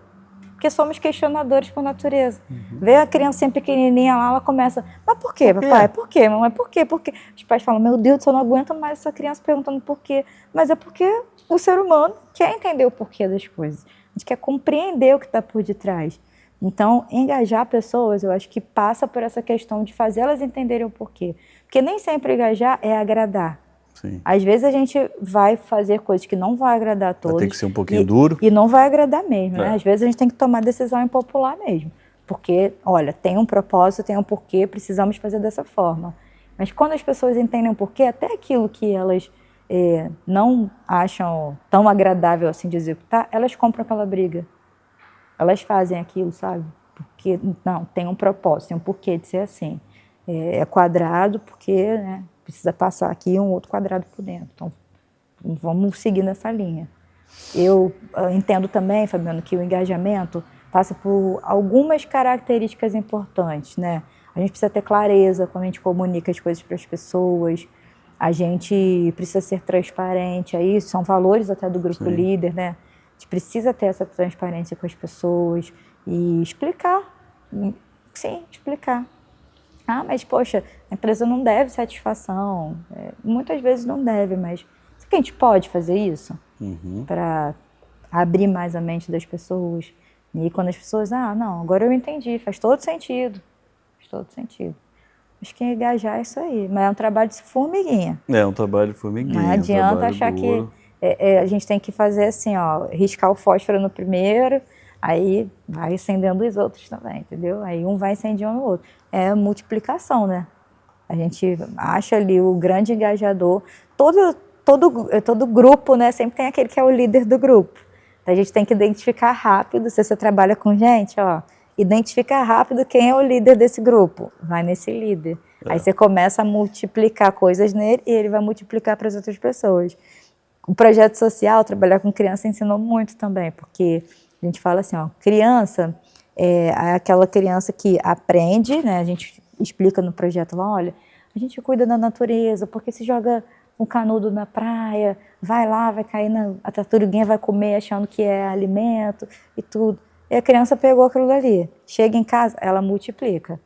Porque somos questionadores por natureza. Vê a criancinha pequenininha lá, ela começa, mas por quê, papai? Por quê, mamãe? Por quê? Por quê? Os pais falam, meu Deus, eu não aguento mais essa criança perguntando por quê. Mas é porque o ser humano quer entender o porquê das coisas. A gente quer compreender o que está por detrás. Então, engajar pessoas, eu acho que passa por essa questão de fazer elas entenderem o porquê. Porque nem sempre engajar é agradar. Sim. Às vezes a gente vai fazer coisas que não vão agradar a todos. Tem que ser um pouquinho duro. E não vai agradar mesmo, né? Às vezes a gente tem que tomar decisão impopular mesmo. Porque, olha, tem um propósito, tem um porquê, precisamos fazer dessa forma. Mas quando as pessoas entendem o porquê, até aquilo que elas não acham tão agradável assim de executar, elas compram aquela briga. Elas fazem aquilo, sabe? Porque, não, tem um propósito, tem um porquê de ser assim. É quadrado porque, né, precisa passar aqui um outro quadrado por dentro. Então, vamos seguir nessa linha. Eu entendo também, Fabiano, que o engajamento passa por algumas características importantes, né? A gente precisa ter clareza quando a gente comunica as coisas para as pessoas, a gente precisa ser transparente, aí são valores até do grupo líder, né? A gente precisa ter essa transparência com as pessoas e explicar, sim, explicar. Ah, mas poxa, a empresa não deve satisfação, muitas vezes não deve, mas será que a gente pode fazer isso? Para abrir mais a mente das pessoas? E quando as pessoas, não, agora eu entendi, faz todo sentido, Acho que engajar é isso aí, mas é um trabalho de formiguinha. É um trabalho de formiguinha. Não adianta achar duro. Que a gente tem que fazer assim, ó, riscar o fósforo no primeiro, aí vai acendendo os outros também, entendeu? Aí um vai incendiando o outro. É multiplicação, né? A gente acha ali o grande engajador. Todo grupo, né, sempre tem aquele que é o líder do grupo. Então, a gente tem que identificar rápido, se você trabalha com gente, ó, identifica rápido quem é o líder desse grupo. Vai nesse líder. Aí você começa a multiplicar coisas nele e ele vai multiplicar para as outras pessoas. O projeto social, trabalhar com criança, ensinou muito também, porque a gente fala assim, ó, criança é aquela criança que aprende, né? A gente explica no projeto lá, olha, a gente cuida da natureza, porque se joga um canudo na praia, vai lá, vai cair a tartaruguinha vai comer achando que é alimento e tudo. E a criança pegou aquilo dali. Chega em casa, ela multiplica.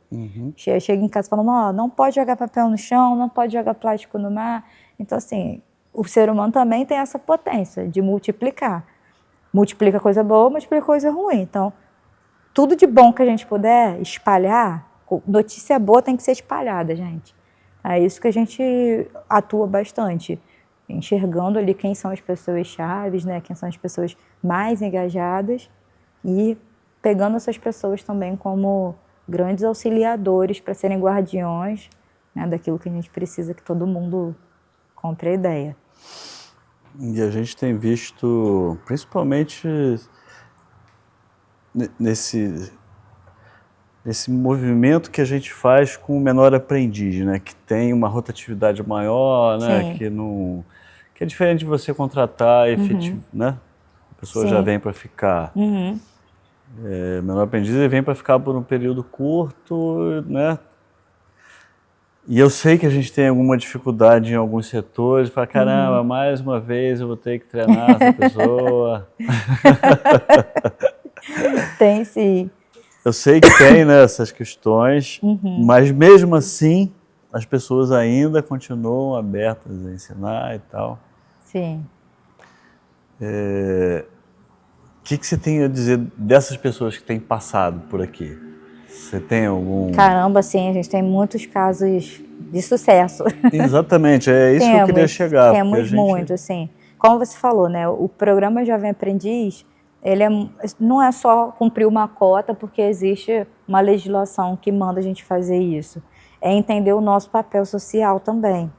Chega em casa falando, ó, não pode jogar papel no chão, não pode jogar plástico no mar. Então, assim, o ser humano também tem essa potência de multiplicar. Multiplica coisa boa, multiplica coisa ruim. Então, tudo de bom que a gente puder espalhar, notícia boa tem que ser espalhada, gente. É isso que a gente atua bastante, enxergando ali quem são as pessoas chaves, né? Quem são as pessoas mais engajadas e pegando essas pessoas também como grandes auxiliadores para serem guardiões, né, daquilo que a gente precisa que todo mundo compre a ideia. E a gente tem visto, principalmente nesse movimento que a gente faz com o menor aprendiz, né? Que tem uma rotatividade maior, né? Que é diferente de você contratar efetivo, né? A pessoa já vem para ficar. Menor aprendiz ele vem para ficar por um período curto, né? E eu sei que a gente tem alguma dificuldade em alguns setores, fala, caramba, mais uma vez eu vou ter que treinar essa pessoa. Tem sim. Eu sei que tem, né, essas questões, mas mesmo assim as pessoas ainda continuam abertas a ensinar e tal. Sim. O que você tem a dizer dessas pessoas que têm passado por aqui? Você tem algum... Caramba, sim, a gente tem muitos casos de sucesso. Exatamente, é isso que eu queria chegar. Temos muito, assim. Como você falou, né, o programa Jovem Aprendiz, ele não é só cumprir uma cota porque existe uma legislação que manda a gente fazer isso. É entender o nosso papel social também,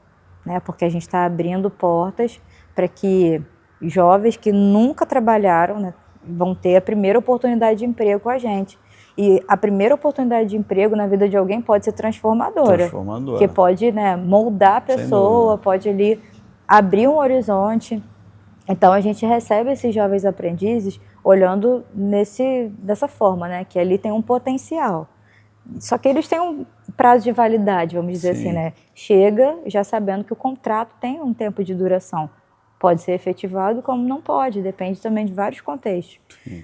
né, porque a gente está abrindo portas para que jovens que nunca trabalharam, né, vão ter a primeira oportunidade de emprego com a gente. E a primeira oportunidade de emprego na vida de alguém pode ser transformadora. Que pode, né, moldar a pessoa, pode ali abrir um horizonte. Então a gente recebe esses jovens aprendizes olhando dessa forma, né, que ali tem um potencial. Só que eles têm um prazo de validade, vamos dizer assim, né? Chega já sabendo que o contrato tem um tempo de duração. Pode ser efetivado como não pode, depende também de vários contextos.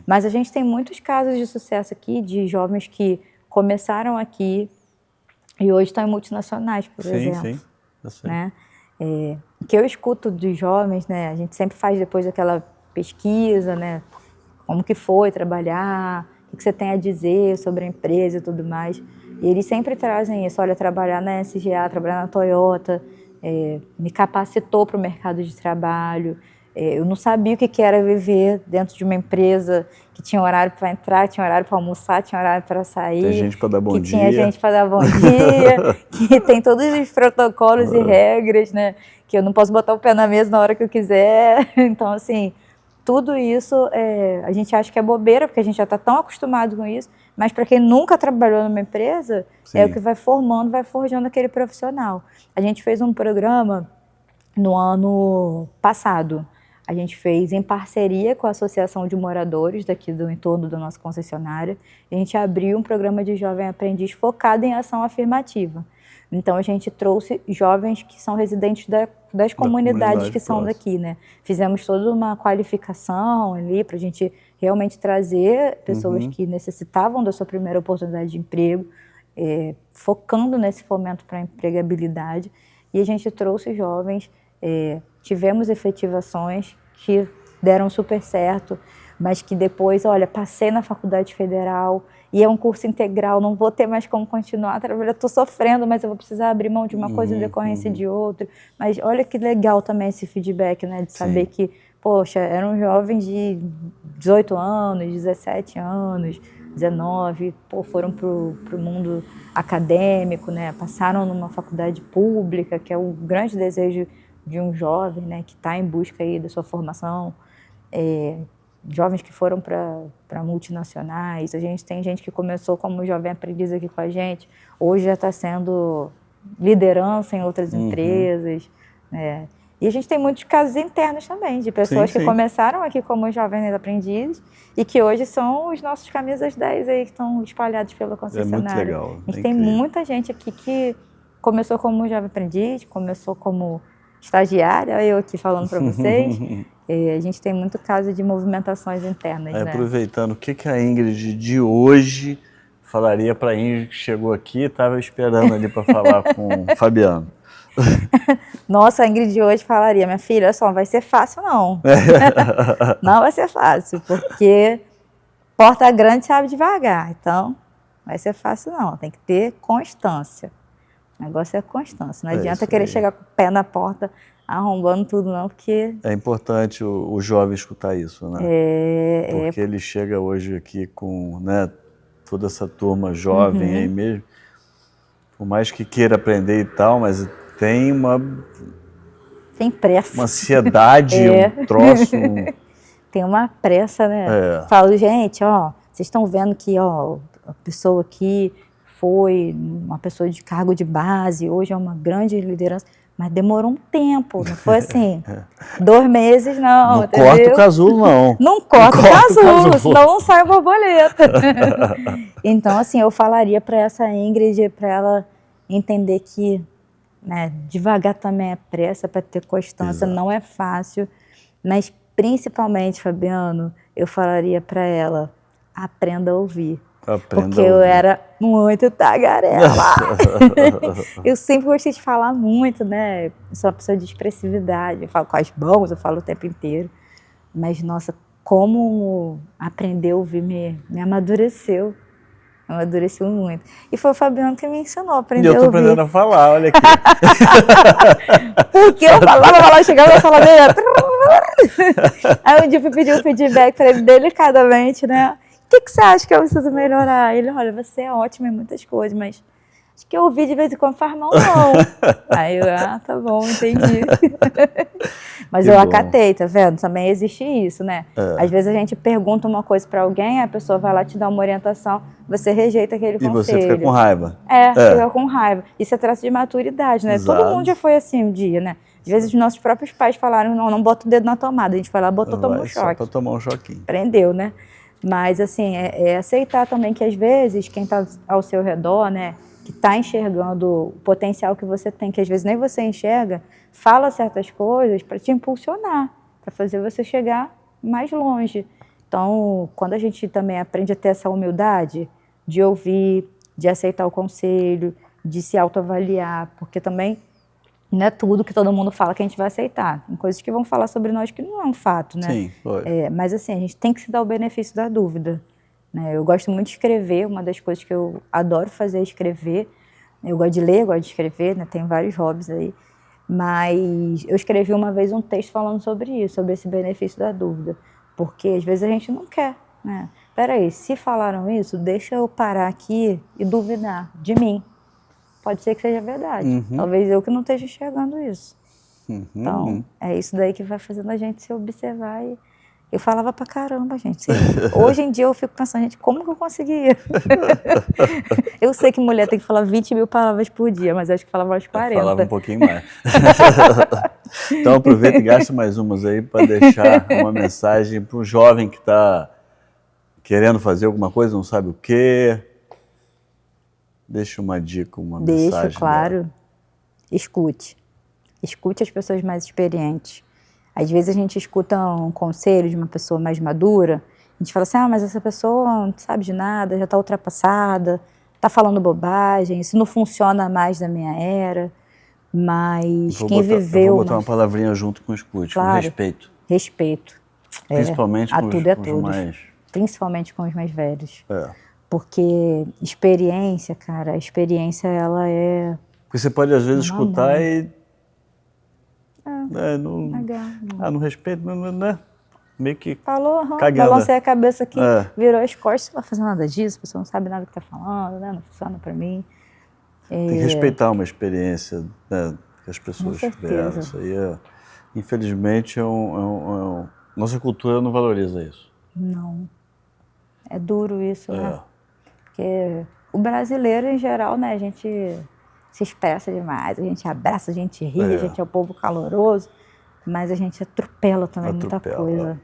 Mas a gente tem muitos casos de sucesso aqui, de jovens que começaram aqui e hoje estão em multinacionais, por exemplo. Né? O que eu escuto dos jovens, né, a gente sempre faz depois daquela pesquisa, né, como que foi trabalhar, o que você tem a dizer sobre a empresa e tudo mais. E eles sempre trazem isso, olha, trabalhar na SGA, trabalhar na Toyota, me capacitou para o mercado de trabalho. Eu não sabia o que era viver dentro de uma empresa que tinha horário para entrar, tinha horário para almoçar, tinha horário para sair. Tem gente para dar bom dia. Tinha gente para dar bom dia, que tem todos os protocolos e regras, né? Que eu não posso botar o pé na mesa na hora que eu quiser. Então, assim, tudo isso a gente acha que é bobeira, porque a gente já está tão acostumado com isso, mas para quem nunca trabalhou numa empresa, é o que vai formando, vai forjando aquele profissional. A gente fez um programa no ano passado. A gente fez em parceria com a Associação de Moradores daqui do entorno da nossa concessionária. A gente abriu um programa de jovem aprendiz focado em ação afirmativa. Então, a gente trouxe jovens que são residentes das comunidades que são daqui, né? Fizemos toda uma qualificação ali para a gente realmente trazer pessoas que necessitavam da sua primeira oportunidade de emprego, focando nesse fomento para a empregabilidade. E a gente trouxe jovens, tivemos efetivações que deram super certo, mas que depois, olha, passei na faculdade federal e é um curso integral, não vou ter mais como continuar trabalhando, estou sofrendo, mas eu vou precisar abrir mão de uma coisa em decorrência de outra. Mas olha que legal também esse feedback, né, de saber que, poxa, eram jovens de 18 anos, 17 anos, 19, foram para o mundo acadêmico, né? Passaram numa faculdade pública, que é o grande desejo de um jovem, né? Que está em busca aí da sua formação. Jovens que foram para multinacionais, a gente tem gente que começou como jovem aprendiz aqui com a gente, hoje já está sendo liderança em outras empresas, né? E a gente tem muitos casos internos também, de pessoas que começaram aqui como jovens aprendizes e que hoje são os nossos camisas 10 aí que estão espalhados pela concessionária. É muito legal. A gente tem muita gente aqui que começou como jovem aprendiz, começou como estagiária, eu aqui falando para vocês. A gente tem muito caso de movimentações internas, né? Aproveitando, o que a Ingrid de hoje falaria para a Ingrid que chegou aqui e estava esperando ali para falar com o Fabiano? Nossa, a Ingrid de hoje falaria, minha filha, olha só, não vai ser fácil não. Não vai ser fácil, porque porta grande se abre devagar, então não vai ser fácil não, tem que ter constância. O negócio é constância, não adianta querer chegar com o pé na porta arrombando tudo não, porque... É importante o jovem escutar isso, né? Porque ele chega hoje aqui com, né, toda essa turma jovem aí mesmo, por mais que queira aprender e tal, mas tem tem pressa. Uma ansiedade, um troço. Tem uma pressa, né? Falo, gente, ó, vocês estão vendo que, ó, a pessoa aqui foi uma pessoa de cargo de base, hoje é uma grande liderança, mas demorou um tempo, não foi assim, 2 meses, não. Não corta o casulo, não. Não corta o casulo, senão não sai a borboleta. Então, assim, eu falaria para essa Ingrid, para ela entender que, né, devagar também é pressa, para ter constância, não é fácil, mas principalmente, Fabiano, eu falaria para ela, aprenda a ouvir. Porque eu era muito tagarela. Eu sempre gostei de falar muito, né? Eu sou uma pessoa de expressividade, eu falo com as mãos, eu falo o tempo inteiro. Mas, nossa, como aprender a ouvir me amadureceu. Amadureceu muito. E foi o Fabiano que me ensinou a aprender a ouvir. E eu tô aprendendo a falar, olha aqui. Porque eu falava, chegava na sala dele. Aí um dia eu fui pedir um feedback para ele delicadamente, né? O que você acha que eu preciso melhorar? Ele, olha, você é ótimo em muitas coisas, mas acho que eu ouvi de vez em quando faz mal, não. Aí eu, tá bom, entendi. Mas eu acatei, tá vendo? Também existe isso, né? Às vezes a gente pergunta uma coisa pra alguém, a pessoa vai lá te dar uma orientação, você rejeita aquele conselho. E você fica com raiva. Fica com raiva. Isso é traço de maturidade, né? Exato. Todo mundo já foi assim um dia, né? Às vezes os nossos próprios pais falaram, não bota o dedo na tomada. A gente foi lá, botou, tomou um choque. Só pra tomar um choquinho. Prendeu, né? Mas, assim, é aceitar também que, às vezes, quem está ao seu redor, né, que está enxergando o potencial que você tem, que às vezes nem você enxerga, fala certas coisas para te impulsionar, para fazer você chegar mais longe. Então, quando a gente também aprende a ter essa humildade de ouvir, de aceitar o conselho, de se autoavaliar, porque também não é tudo que todo mundo fala que a gente vai aceitar. Tem coisas que vão falar sobre nós que não é um fato, né? Sim, foi. Mas assim, a gente tem que se dar o benefício da dúvida, né? Eu gosto muito de escrever, uma das coisas que eu adoro fazer é escrever. Eu gosto de ler, eu gosto de escrever, né? Tenho vários hobbies aí. Mas eu escrevi uma vez um texto falando sobre isso, sobre esse benefício da dúvida. Porque às vezes a gente não quer, né? Peraí, se falaram isso, deixa eu parar aqui e duvidar de mim. Pode ser que seja verdade. Talvez eu que não esteja enxergando isso. Então, é isso daí que vai fazendo a gente se observar. E eu falava pra caramba, gente. Hoje em dia eu fico pensando, gente, como que eu conseguia? Eu sei que mulher tem que falar 20 mil palavras por dia, mas acho que falava umas 40. Falava um pouquinho mais. Então aproveita e gasta mais umas aí para deixar uma mensagem para o jovem que está querendo fazer alguma coisa, não sabe o quê. Deixa uma dica, uma mensagem. Deixa, claro. Dela. Escute. Escute as pessoas mais experientes. Às vezes a gente escuta um conselho de uma pessoa mais madura, a gente fala assim, mas essa pessoa não sabe de nada, já está ultrapassada, está falando bobagem, isso não funciona mais na minha era. Mas viveu... Eu vou botar uma palavrinha junto com o escute, claro, com respeito. Respeito. Principalmente com os mais... Principalmente com os mais velhos. Porque experiência, cara, a experiência, ela é... Porque você pode, às vezes, escutar e... não respeito, meio que falou, cagando. balancei a cabeça aqui, É. virou as costas, não vai fazer nada disso, a pessoa não sabe nada do que tá falando, né? Não funciona pra mim. Tem que respeitar uma experiência, né, que as pessoas Com tiveram. certeza. Isso aí, infelizmente, nossa cultura não valoriza isso. Não. É duro isso, né? É. Porque o brasileiro, em geral, né, a gente se expressa demais, a gente abraça, a gente ri, a gente é um povo caloroso, mas a gente atropela também muita coisa.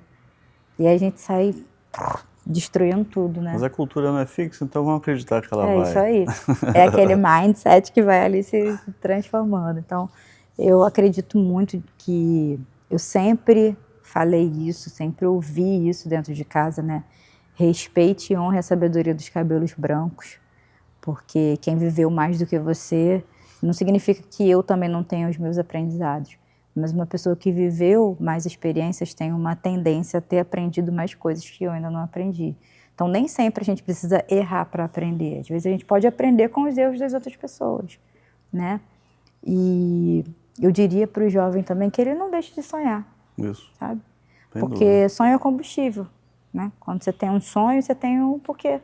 E aí a gente sai destruindo tudo, né? Mas a cultura não é fixa, então vamos acreditar que ela vai. É isso aí. É aquele mindset que vai ali se transformando. Então, eu acredito muito que eu sempre falei isso, sempre ouvi isso dentro de casa, né? Respeite e honre a sabedoria dos cabelos brancos, porque quem viveu mais do que você não significa que eu também não tenha os meus aprendizados, mas uma pessoa que viveu mais experiências tem uma tendência a ter aprendido mais coisas que eu ainda não aprendi. Então, nem sempre a gente precisa errar para aprender. Às vezes a gente pode aprender com os erros das outras pessoas, né? E eu diria para o jovem também que ele não deixe de sonhar. Isso. Sabe? Sem Porque dúvida. sonho é combustível, né? Quando você tem um sonho, você tem um porquê.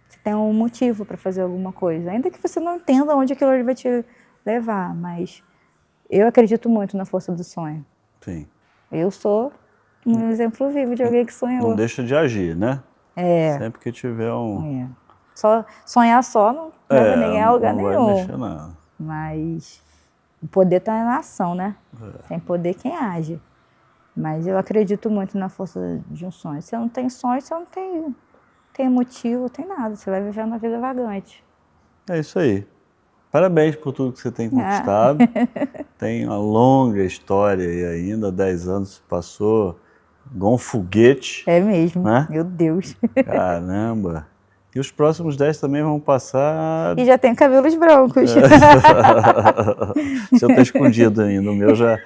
Você tem um motivo para fazer alguma coisa. Ainda que você não entenda onde aquilo ali vai te levar, mas eu acredito muito na força do sonho. Sim. Eu sou um exemplo vivo de alguém que sonhou. Não deixa de agir, né? Sempre que tiver Só sonhar só não leva ninguém a lugar não nenhum. vai mexer nada. Mas o poder está na ação, né? Tem poder quem age. Mas eu acredito muito na força de um sonho. Se eu não tenho sonho, se eu não tenho motivo, não tem nada. Você vai viver uma vida vagante. É isso aí. Parabéns por tudo que você tem conquistado. Tem uma longa história aí ainda, 10 anos se passou igual um foguete. É mesmo, né? Meu Deus. Caramba. E os próximos 10 também vão passar... E já tem cabelos brancos. O seu tá escondido ainda, o meu já...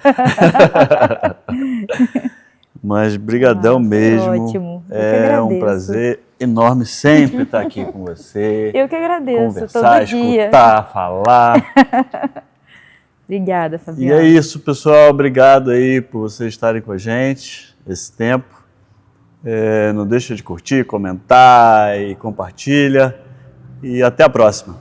Mas brigadão mesmo. Ótimo. Eu que É agradeço. um prazer enorme sempre estar aqui com você. Eu que agradeço, conversar, todo dia. escutar, falar. Obrigada, E Fabiana. é isso, pessoal. Obrigado aí por vocês estarem com a gente esse tempo. Não deixa de curtir, comentar e compartilha. E até a próxima.